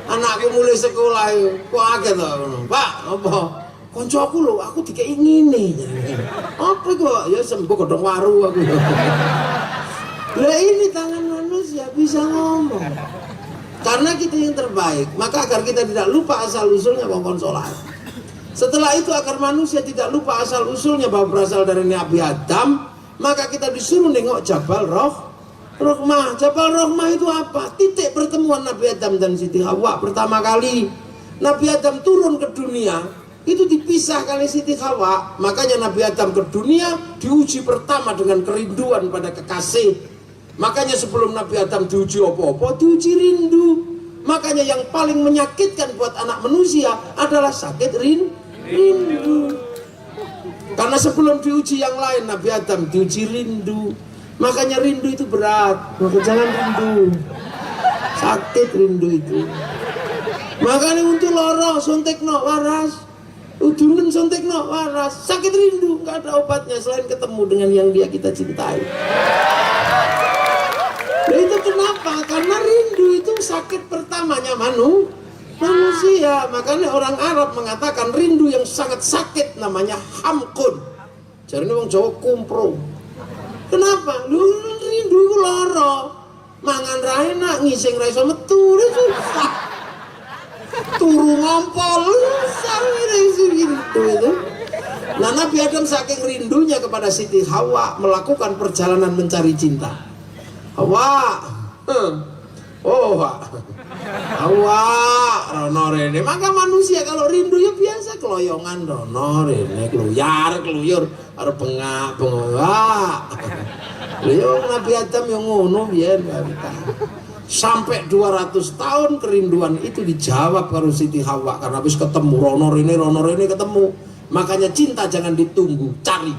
Anakku mulai sekolah itu, kok agak tau, Pak, apa? Koncoku lho, aku dikei ngene. Apa kok? Ya sembuh godhong waru aku. Lah ini tangan manusia bisa ngomong. Karena kita yang terbaik, maka agar kita tidak lupa asal usulnya bahwa sholat. Setelah itu agar manusia tidak lupa asal usulnya bahwa berasal dari Nabi Adam, maka kita disuruh nengok Jabal Rahmah. Jabal Rahmah itu apa? Titik pertemuan Nabi Adam dan Siti Hawa pertama kali. Nabi Adam turun ke dunia, itu dipisah kali Siti Hawa. Makanya Nabi Adam ke dunia diuji pertama dengan kerinduan pada kekasih. Makanya sebelum Nabi Adam diuji apa-apa, diuji rindu. Makanya yang paling menyakitkan buat anak manusia adalah sakit rindu. Karena sebelum diuji yang lain, Nabi Adam diuji rindu. Makanya rindu itu berat. Maka jangan rindu. Sakit rindu itu. Makanya untuk loro sontekno waras. Udunen sontekno waras. Sakit rindu, nggak ada obatnya selain ketemu dengan yang dia kita cintai. Nah, itu kenapa? Karena rindu itu sakit pertamanya manusia. Makanya orang Arab mengatakan rindu yang sangat sakit namanya hamkun. Jadi ini orang Jawa kumpro. Kenapa? Lu rindu itu loro. Mangan ra enak, ngising ra iso metu, susah. Turu ngompol, susah itu. Nah, Nabi Adam saking rindunya kepada Siti Hawa melakukan perjalanan mencari cinta. Hawa, oh Hawa, rono rene. Maka manusia kalau rindu ya biasa keloyongan rono rene, keluyur, arep bengak. Lho Nabi Adam yang ngono biyen sampai 200 tahun kerinduan itu dijawab karo Siti Hawa karena habis ketemu rono rene ketemu. Makanya cinta jangan ditunggu, cari.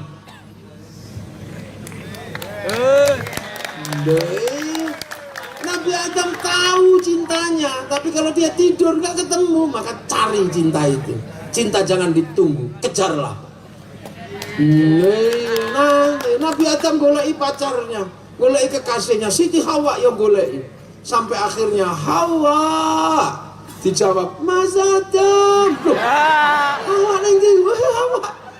Nabi Adam tahu cintanya, tapi kalau dia tidur nggak ketemu, maka cari cinta itu. Cinta jangan ditunggu, kejarlah. Nabi Adam golei pacarnya, golei kekasihnya, Siti Hawa yang golei. Sampai akhirnya Hawa dijawab, Mas Adam. Hawa nanti,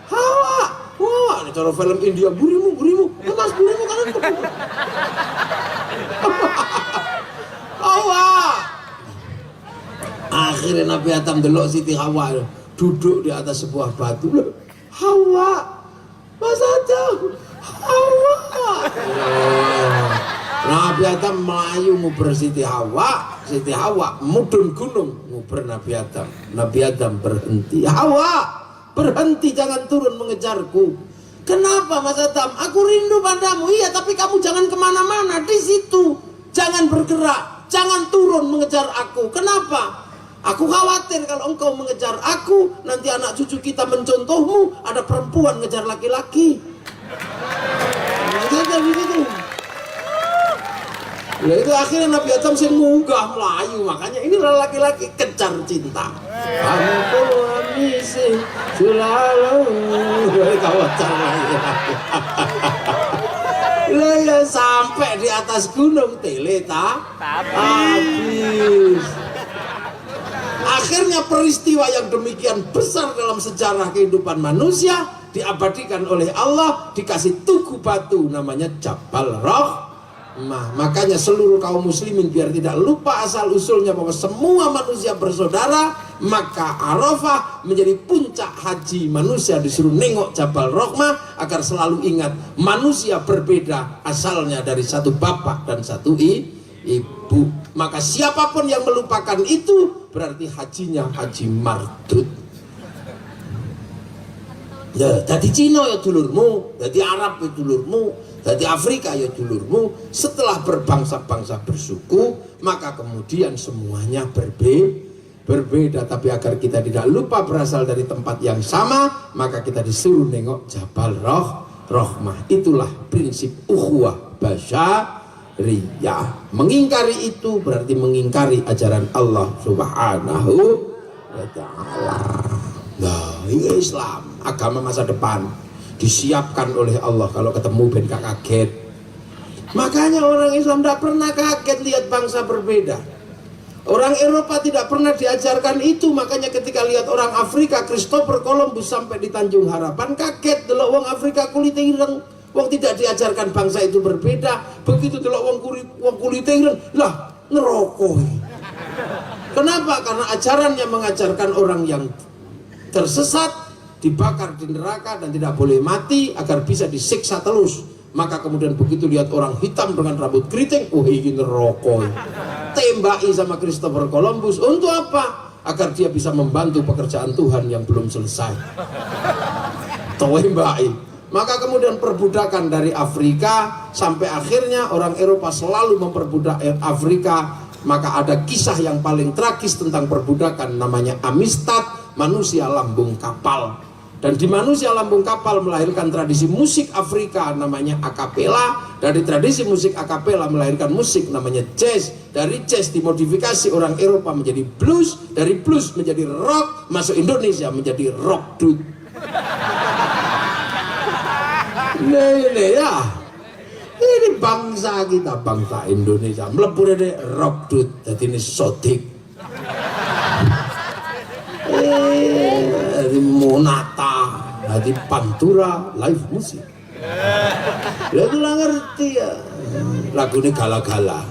Hawa. Wah, ini cara film India, burimu. Mas, burimu kalian ketemu. Hawa. Akhirnya Nabi Adam delok Siti Hawa duduk di atas sebuah batu. Hawa, Mas Adam, Hawa. Nabi Adam melayu nguber Siti Hawa mudun gunung nguber Nabi Adam. Nabi Adam berhenti. Hawa, berhenti, jangan turun mengejarku. Kenapa Mas Adam? Aku rindu padamu. Iya, tapi kamu jangan kemana-mana, di situ. Jangan bergerak, jangan turun mengejar aku. Kenapa? Aku khawatir kalau engkau mengejar aku, nanti anak cucu kita mencontohmu, ada perempuan ngejar laki-laki. Begitu. Nah, itu akhirnya Nabi Adam sih munggah melayu. Makanya inilah laki-laki kejar cinta. Aku misi selalu kawacan lah ya sampai di atas gunung teleta habis. Akhirnya peristiwa yang demikian besar dalam sejarah kehidupan manusia diabadikan oleh Allah, dikasih tugu batu namanya Jabal Rahmah. Makanya seluruh kaum muslimin biar tidak lupa asal usulnya bahwa semua manusia bersaudara, maka Arafah menjadi puncak haji manusia, disuruh nengok Jabal Rahmah agar selalu ingat manusia berbeda asalnya dari satu bapak dan satu ibu. Maka siapapun yang melupakan itu berarti hajinya haji mardud. Ya, jadi Cina ya dulurmu, jadi Arab ya dulurmu, jadi Afrika ya dulurmu. Setelah berbangsa-bangsa bersuku, maka kemudian semuanya berbeda. Tapi agar kita tidak lupa berasal dari tempat yang sama, maka kita disuruh nengok Jabal Rahmah. Itulah prinsip ukhuwah basyariyah. Mengingkari itu berarti mengingkari ajaran Allah Subhanahu wa ta'ala. Nah, ini Islam, agama masa depan disiapkan oleh Allah. Kalau ketemu ben gak kaget. Makanya orang Islam tidak pernah kaget lihat bangsa berbeda. Orang Eropa tidak pernah diajarkan itu. Makanya ketika lihat orang Afrika, Christopher Columbus sampai di Tanjung Harapan kaget. Delok wong Afrika kulit ireng, wong tidak diajarkan bangsa itu berbeda. Begitu delok wong kulit ireng, lah ngerokok. Kenapa? Karena ajarannya mengajarkan orang yang tersesat dibakar di neraka dan tidak boleh mati agar bisa disiksa terus. Maka kemudian begitu lihat orang hitam dengan rambut keriting, ini neraka. Tembaki sama Christopher Columbus untuk apa? Agar dia bisa membantu pekerjaan Tuhan yang belum selesai. Tembaki. Maka kemudian perbudakan dari Afrika sampai akhirnya orang Eropa selalu memperbudak Afrika. Maka ada kisah yang paling tragis tentang perbudakan, namanya Amistad, manusia lambung kapal. Dan di manusia lambung kapal melahirkan tradisi musik Afrika namanya akapela. Dari tradisi musik akapela melahirkan musik namanya jazz. Dari jazz dimodifikasi orang Eropa menjadi blues. Dari blues menjadi rock. Masuk Indonesia menjadi rock dud. Ini bangsa kita, bangsa Indonesia melebur ini rock dud. Jadi ini sodik. Dari Monata, dari Pantura, live musik. Ya itu lah ngerti ya. Lagu ini gala-gala.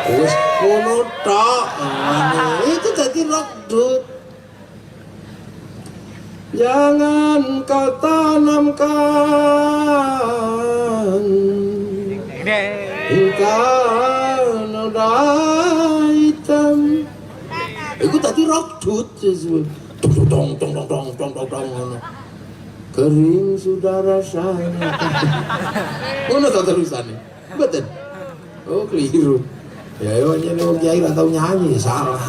Terus Monata, itu jangan kau tanamkan ikan udah hitam. Itu tadi rockdut, dong. Kering sudah rasanya. Mana tak terusannya? Betul. Oh keliru. Ya hanya nih orang kiai atau nyanyi salah.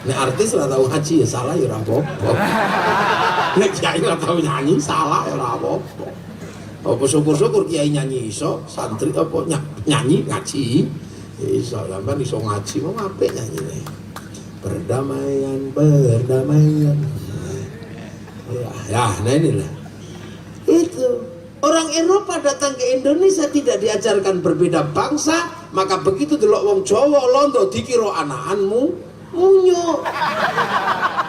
Nih artis atau ngaji ya salah ya rapopo. Nih kiai atau nyanyi salah ya rapopo. Apa syukur-syukur kiai nyanyi iso, santri apa nyanyi ngaji iso, sampean iso ngaji mau apik nyanyi nih. Perdamaian. Ya, nah inilah. Itu orang Eropa datang ke Indonesia tidak diajarkan berbeda bangsa, maka begitu delok wong Jawa londo dikira anakanmu munyo.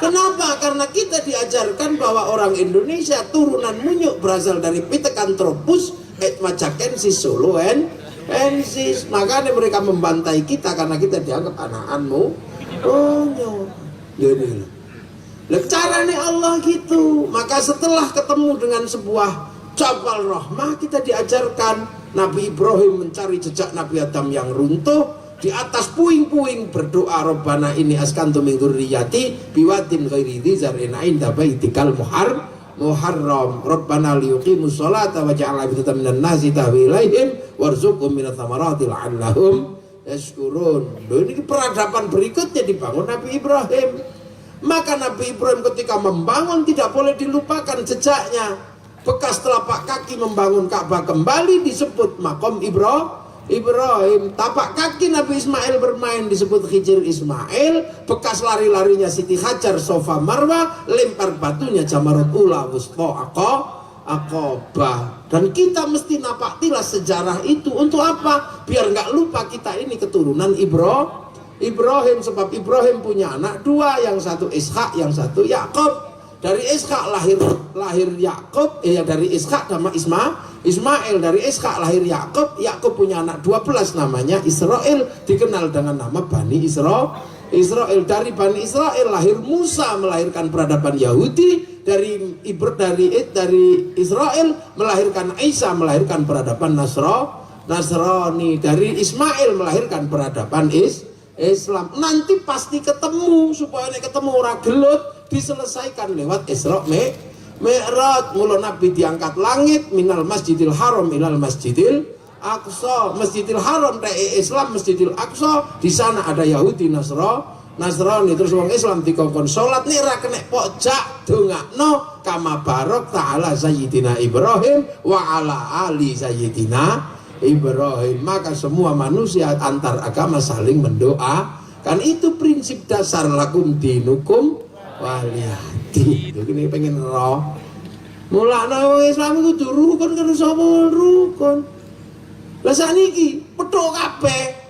Kenapa? Karena kita diajarkan bahwa orang Indonesia turunan munyo berasal dari Pithecanthropus etmajacensis soloensis. Makanya mereka membantai kita karena kita dianggap anakanmu munyo. Jadi caranya Allah gitu. Maka setelah ketemu dengan sebuah Jabal Rahmah, kita diajarkan Nabi Ibrahim mencari jejak Nabi Adam yang runtuh. Di atas puing-puing berdoa, Rabbana ini askantu min dzurriyyati biwadin ghairi dzi zar'in 'inda baitikal muharram Rabbana liyuqimus sholata waj'al afidatan minan nasi tahwi ilaihim warzuqhum minats thamarati la'allahum yashkurun. Ini peradaban berikutnya dibangun Nabi Ibrahim. Maka Nabi Ibrahim ketika membangun tidak boleh dilupakan jejaknya. Bekas telapak kaki membangun Ka'bah kembali disebut Maqam Ibrahim. Tapak kaki Nabi Ismail bermain disebut Hijr Ismail. Bekas lari-larinya Siti Hajar Sofa Marwah, lempar batunya Jamarut Ula Wusta Aqabah. Dan kita mesti napaktilah sejarah itu. Untuk apa? Biar nggak lupa kita ini keturunan Ibrahim. Sebab Ibrahim punya anak dua, yang satu Ishak, yang satu Yakub. Dari Ishak lahir Yakub, dari Ishak nama Ismail. Dari Ishak lahir Yakub. Yakub punya anak 12 namanya Israel, dikenal dengan nama Bani Israel. Dari Bani Israel lahir Musa, melahirkan peradaban Yahudi. Dari Israel melahirkan Isa, melahirkan peradaban Nasrani. Dari Ismail melahirkan peradaban Islam. Nanti pasti ketemu, supaya ketemu orang gelut diselesaikan lewat Isra Mi'raj. Mula Nabi diangkat langit minal Masjidil Haram ilal Masjidil Aqsa. Masjidil Haram rei Islam, Masjidil Aqsa di sana ada Yahudi Nasrani. Terus wong Islam dikongkon salat nek ra kenek pojak dongakno kama barok ta'ala sayyidina Ibrahim wa ala ali sayyidina Ibrahim. Maka semua manusia antar agama saling mendoakan. Itu prinsip dasar lakum dinukum waliyati. Ini pengen roh. Mulane wong Islam kudu rukun karo sapa rukun. Lah sakniki petuk kabeh.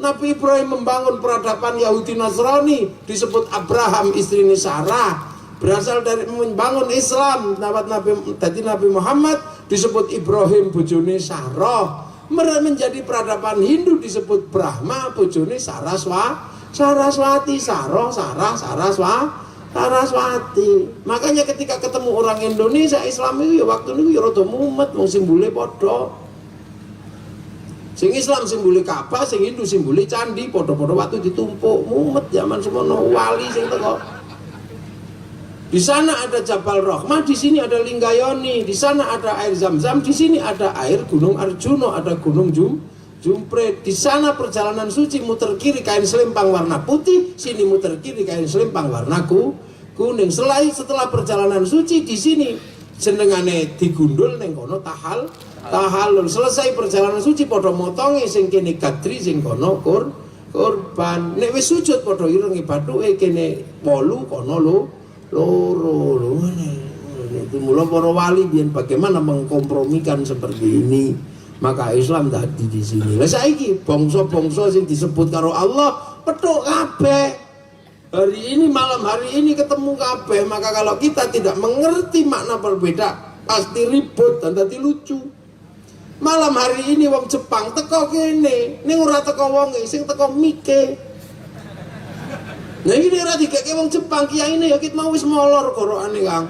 Nabi Ibrahim membangun peradaban Yahudi Nasrani, disebut Abraham istrinya Sarah. Berasal dari membangun Islam, Nabi Muhammad disebut Ibrahim bojone Sarah. Menjadi peradaban Hindu disebut Brahma bojone Saraswati. Saraswati. Makanya ketika ketemu orang Indonesia Islam itu ya waktu itu ya rada mumet, wong simbole padha. Sing Islam simbole Ka'bah, sing Hindu simbole candi, padha-padha waktu ditumpuk, mumet zaman semono wali sing teko. Di sana ada Jabal Rahmah, di sini ada Linggayoni, di sana ada air Zam-Zam, di sini ada air Gunung Arjuno, ada Gunung Jumpret. Di sana perjalanan suci muter kiri kain selempang warna putih, sini muter kiri kain selempang warna kuning. Setelah perjalanan suci di sini jenengane digundul ning kono tahalul. Selesai perjalanan suci padha motonge sing kene gadri sing kono kurban. Nek wis sujud padha irengi bathuke kene 8 kono loro. Itu mula para wali biyen bagaimana mengkompromikan seperti ini. Maka Islam tadi di sini. Lah saiki bangsa-bangsa sing disebut karo Allah petuk kabeh. Malam hari ini ketemu kabeh. Maka kalau kita tidak mengerti makna berbeda, pasti ribut dan tadi lucu. Malam hari ini wong Jepang teko kene, ning ora teko wonge, sing teko mike. Nah ini ora dikeke wong Jepang, kiyaine ya kit mau wis molor gorokane Kang.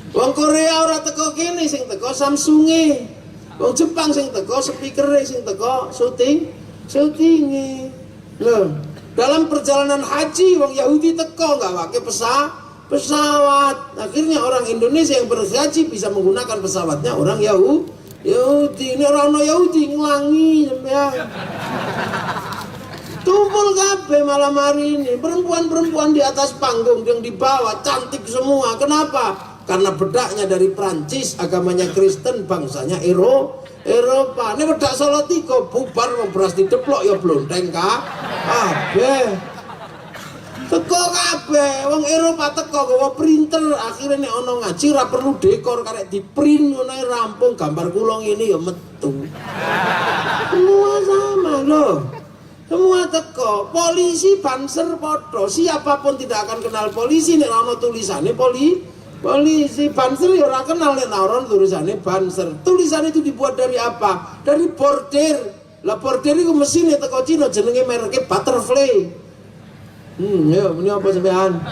Wong Korea ora teko kene, sing teko Samsunge. Wong Jepang sing teko speakere, sing teko syutinge. Loh, dalam perjalanan haji wong Yahudi teko nggak pakai pesawat. Akhirnya orang Indonesia yang berhaji bisa menggunakan pesawatnya orang Yahudi. Ini orang Yahudi ngelangi sampean. Tumpul kabeh malam hari ini, perempuan-perempuan di atas panggung yang di bawah cantik semua. Kenapa? Karena bedaknya dari Prancis, agamanya Kristen, bangsanya Eropa. Ini bedak Salatiga bubar wong beras dideplok ya blonteng kabeh. Teko kabeh, wong Eropa teko gawa printer, akhirnya nek ana ngaji ora perlu dekor karek di-print ngono rampung gambar kula ngene ya metu. Semua sama loh. Semua teko, polisi banser podo, siapapun tidak akan kenal polisi nek ana tulisannya polisi banser ya ora kenal nek ana tulisannya banser. Tulisan itu dibuat dari apa? Dari bordir. Lah bordir itu mesinnya teko Cina jenenge mereknya Butterfly. Ya, ini apa sampean?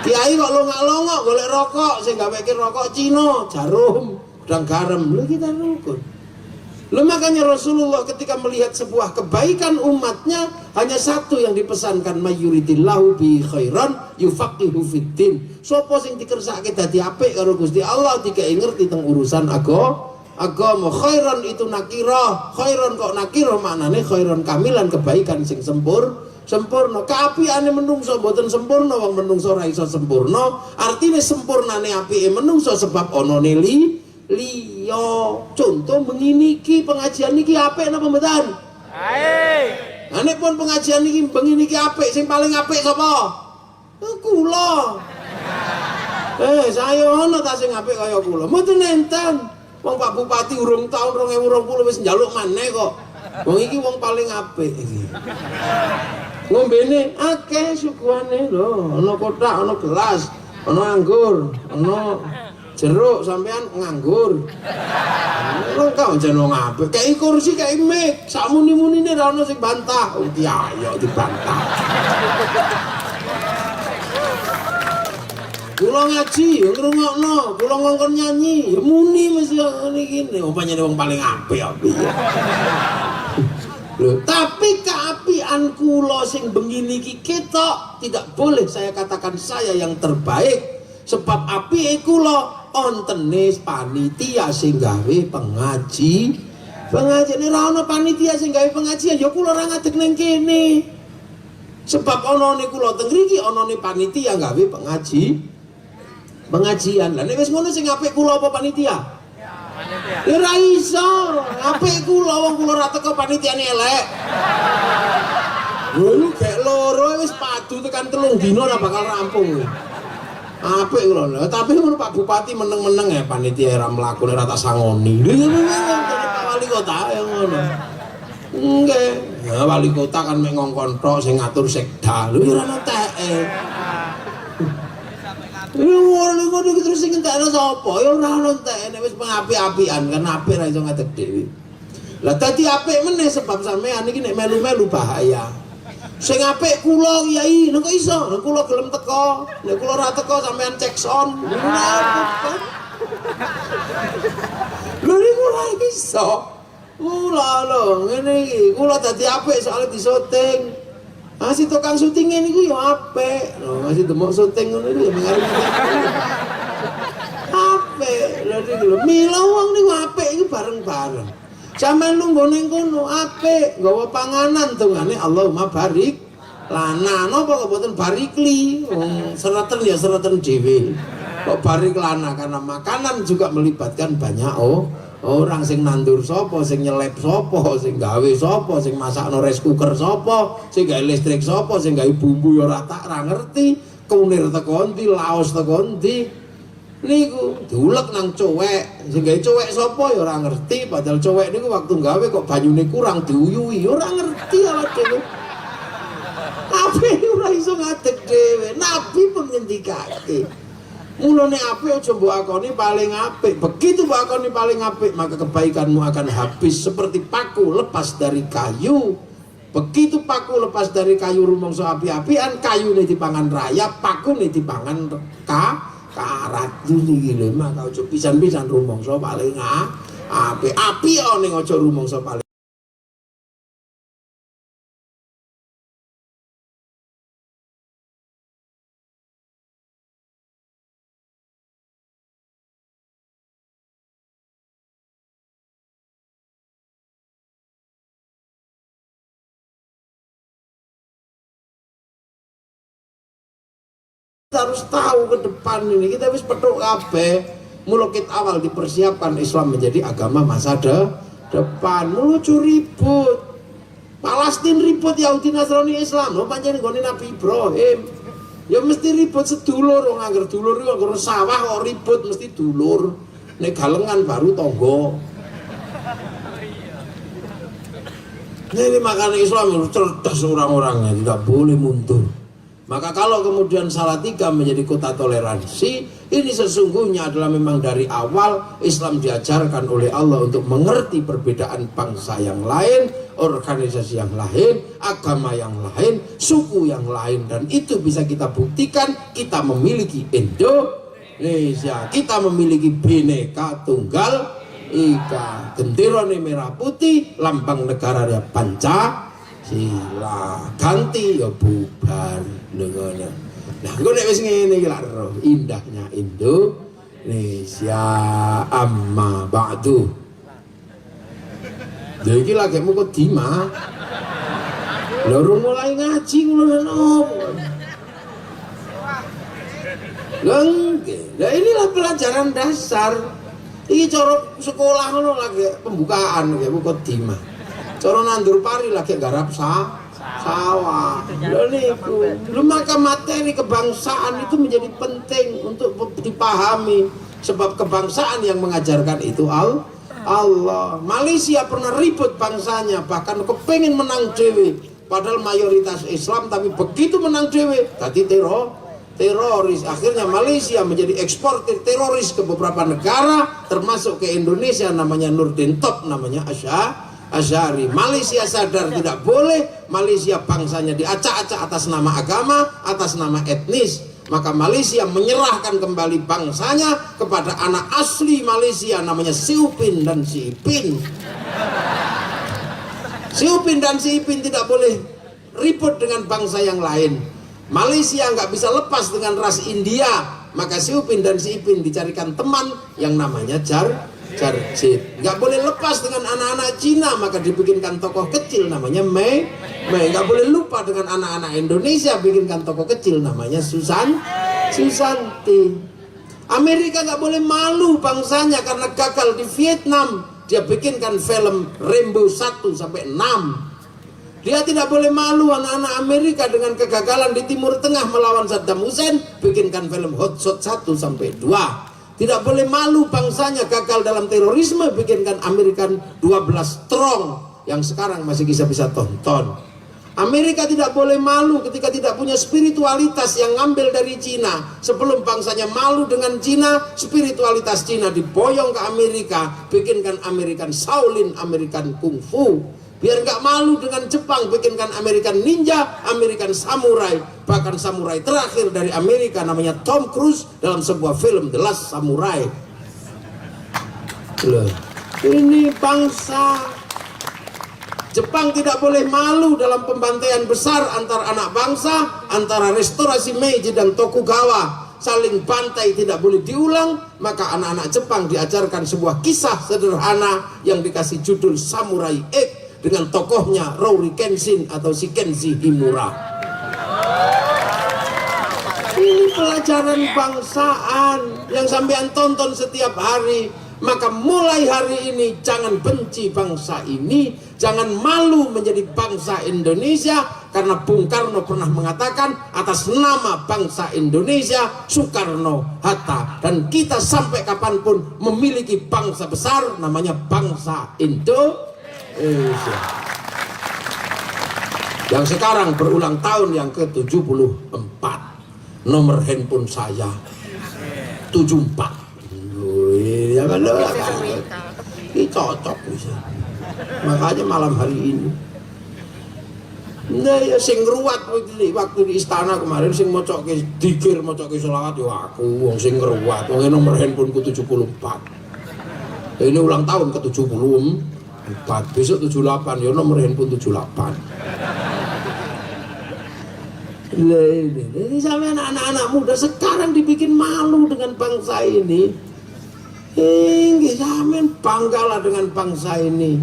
Kiai kok longak-longok golek rokok, sing gaweke rokok Cina, jarum, udang garam. Lha kita rukun. Lalu makanya Rasulullah ketika melihat sebuah kebaikan umatnya hanya satu yang dipesankan, mayuridillahu bi khairan yufaqihu fiddin. Sopo sing dikersake dadi apik karo Gusti Allah dikai ngerti teng urusan agama. Khairan itu nakirah, khairan kok nakirah maknane khairan kamilan, kebaikan sing sempurna. Kaapiane menungso mboten sempurna, wong menungso ora iso sempurna. Artine sempurnane apike menungso sebab ana liya. Contoh menginiki pengajian niki apik napa mboten? Apik. Nek pun pengajian niki bengi niki apik, sing paling apik sapa? Kula. Saya ono ta sing apik kaya kula. Mboten enten. Wong Pak Bupati urung tahun 2020 wis njaluk maneh kok. Wong iki wong paling apik iki. Ngombene akeh suguhane lho, ana kotak, ana gelas, ana anggur, ana jeruk, sampean nganggur. Lengkap jeneng apik. Kei kursi, kei mic, sak muni-munine ra ono sing bantah. Ayo dibantah. Kula ngaji, ngrungokno, kula ngongkon nyanyi, ya muni mesti ngene iki. Umpamane wong paling apik Loh, tapi keapian kula sing begini iki ketok tidak boleh saya katakan saya yang terbaik, sebab apike kula ontene panitia sing gawe pengajian ora ana panitia sing gawe pengajian ya kula ora ngadeg ning kene, sebab ana kula teng mriki ana panitia gawe pengajian. Lah nek wis ngono sing apik kula apa panitia? Ya ora iso, apik kula wong kula ora teko panitiane elek. Lho gek loro wis padu tekan 3 dina ora bakal rampung. Apik kula. Tapi ngono Pak Bupati meneng-meneng ya panitia ora mlaku ora tak sangoni. Lho Pak Wali Kota ya ngono. Nggih, ya Wali Kota kan mek ngongkon tok sing ngatur sekda. Lho ora ngeteke. Ngono terus sing entekno sapa? Ya ora ono entek, nek wis pengapi-apian kan apik ra iso ngadeg dhewe. Lah dadi apik meneh sebab sampean iki nek melu-melu bahaya. Sing apik kula Kyai, nek kok iso? Nek kula gelem teko, nek kula ora teko sampean cek son. Lha niku ora iso. Kula lho ngene iki, kula dadi apik soal disyuting. Si tukang syutingnya ini ya apik. Masih demok syuting ngono iki ya mengarep. Apik. Lha iki lho, mila wong niku apik iki bareng-bareng. Sampeyan lungguh ning kono apik, nggawa panganan dongane Allahumma barik lana. Napa kok mboten barikli? Wong sereten ya sereten dhewe. Kok barik lana karena makanan juga melibatkan banyak orang, sing nandur sapa, sing nyelep sapa, sing gawe sapa, sing masakno rice cooker sapa, sing gawe listrik sapa, sing gawe bumbu ya ora tak ra ngerti, kunir teko ndi, laos teko ndi. Niku diulek nang cowek, sing gawe cowek sapa ya ora ngerti, padahal cowek niku waktu gawe kok banyune kurang diuyuhi, ya ora ngerti awake dhewe. Ape ora iso ngadeg dhewe, Nabi pun ngendikake. Mulane apik aja mbok akoni paling apik. Begitu mbok akoni paling apik, maka kebaikanmu akan habis seperti paku lepas dari kayu. Begitu paku lepas dari kayu rumangsa api-apian, kayune dipangan rayap, pakune dipangan karat. Iki lho, maka aja pisan-pisan rumangsa paling api ning aja rumangsa paling. Kita harus tahu ke depan ini, kita harus petuk kabeh. Mulukit awal dipersiapkan Islam menjadi agama masa depan. Mulu ribut. Palestina ribut, Yahudi Nasrani Islam. Lho pancen nggone Nabi Ibrahim. Ya mesti ribut sedulur, wong angger dulur iku angger sawah kok ribut mesti dulur. Nek galengan baru tangga. Nah, ini makanya Islam harus cerdas orang-orangnya, tidak boleh mundur. Maka kalau kemudian Salatiga menjadi kota toleransi, ini sesungguhnya adalah memang dari awal Islam diajarkan oleh Allah untuk mengerti perbedaan bangsa yang lain, organisasi yang lain, agama yang lain, suku yang lain. Dan itu bisa kita buktikan, kita memiliki Indonesia, kita memiliki Bhinneka Tunggal Ika, genderane merah putih, lambang negara ya Pancasila, ganti ya bubar ngono. Nah, gue nek wis ngene iki lak roh indahnya Indonesia amma ba'du. Lha iki lagi mukadimah. Lha urung mulai ngaji ngono. Lah inilah pelajaran dasar. Iki cara sekolah ngono lagi pembukaan kayak mukadimah. Cara nandur pari lagi garap sawah. Lalu maka materi kebangsaan itu menjadi penting untuk dipahami, sebab kebangsaan yang mengajarkan itu Allah. Malaysia pernah ribut bangsanya, bahkan kepengen menang dewe, padahal mayoritas Islam, tapi begitu menang dewe tadi teroris. Akhirnya Malaysia menjadi eksportir teroris ke beberapa negara, termasuk ke Indonesia, namanya Nurdin Top, namanya Asy'ari. Malaysia sadar tidak boleh Malaysia bangsanya diacak-acak atas nama agama, atas nama etnis. Maka Malaysia menyerahkan kembali bangsanya kepada anak asli Malaysia, namanya Si Upin dan Si Ipin. Si Upin dan Si Ipin tidak boleh ribut dengan bangsa yang lain. Malaysia nggak bisa lepas dengan ras India, maka Si Upin dan Si Ipin dicarikan teman yang namanya Jarjit. Nggak boleh lepas dengan anak-anak Cina, maka dibikinkan tokoh kecil namanya Mei. Nggak boleh lupa dengan anak-anak Indonesia, bikinkan tokoh kecil namanya Susanti. Amerika nggak boleh malu bangsanya karena gagal di Vietnam, dia bikinkan film Rambo 1 sampai 6. Dia tidak boleh malu anak-anak Amerika dengan kegagalan di Timur Tengah melawan Saddam Hussein, bikinkan film Hot Shot 1 sampai 2. Tidak boleh malu bangsanya gagal dalam terorisme, bikinkan American 12 Strong yang sekarang masih bisa tonton. Amerika tidak boleh malu ketika tidak punya spiritualitas yang ngambil dari Cina. Sebelum bangsanya malu dengan Cina, spiritualitas Cina diboyong ke Amerika, bikinkan American Shaolin, American Kung Fu. Biar nggak malu dengan Jepang, bikinkan American Ninja, American Samurai. Bahkan samurai terakhir dari Amerika namanya Tom Cruise dalam sebuah film The Last Samurai. Loh, ini bangsa. Jepang tidak boleh malu dalam pembantaian besar antar anak bangsa, antara restorasi Meiji dan Tokugawa. Saling bantai tidak boleh diulang, maka anak-anak Jepang diajarkan sebuah kisah sederhana yang dikasih judul Samurai X, dengan tokohnya Rory Kenshin atau si Kenshi Himura. Ini pelajaran bangsaan yang sampean tonton setiap hari. Maka mulai hari ini jangan benci bangsa ini, jangan malu menjadi bangsa Indonesia, karena Bung Karno pernah mengatakan atas nama bangsa Indonesia, Soekarno, Hatta, dan kita sampai kapanpun memiliki bangsa besar namanya bangsa Indonesia. Yang sekarang berulang tahun yang ke-74. Nomor handphone saya 74. Ya kan, ini cocok bisa. Makanya malam hari ini Nah ya sing ngruwat waktu di istana kemarin sing mocoke dikir mocoke selawat yo aku wong sing ngruwat wong nomor handphoneku 74. Ini ulang tahun ke 74, besok 78 ya nomor handphone 78. Ini sampai anak-anak muda sekarang dibikin malu dengan bangsa ini. Ini sampai banggalah dengan bangsa ini.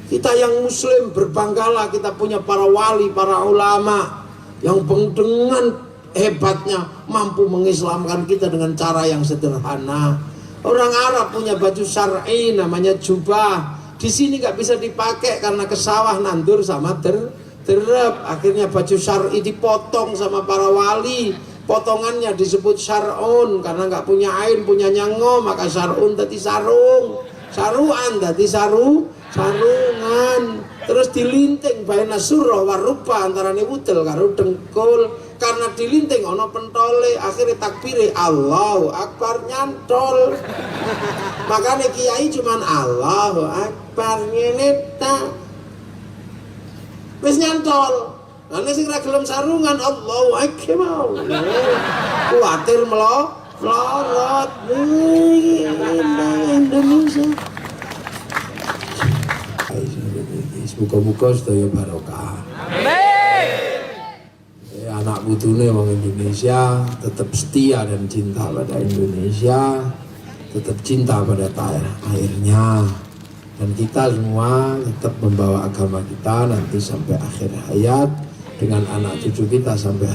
Kita yang muslim berbanggalah kita punya para wali, para ulama yang dengan hebatnya mampu mengislamkan kita dengan cara yang sederhana. Orang Arab punya baju syar'i namanya jubah. Di sini nggak bisa dipakai karena ke sawah nandur sama derep. Akhirnya baju syar'i dipotong sama para wali. Potongannya disebut syar'un karena nggak punya ain, punya nyango, maka syar'un tadi sarung. Saruan tadi sarungan. Terus dilinting baina surah warupa antara wutel karo dengkul. Karena dilinting ono pentole, akhirnya takbire Allahu Akbar nyantol. Makanya kiai cuman Allahu Akbar ngene ta. Wis nyantol. Karena sing ra gelem sarungan Allahu Akbar. Kuatir melorot Indonesia. Muka-muka sedaya barokah. Anak putune wong Indonesia tetap setia dan cinta pada Indonesia, tetap cinta pada tanah airnya, dan kita semua tetap membawa agama kita nanti sampai akhir hayat dengan anak cucu kita sampai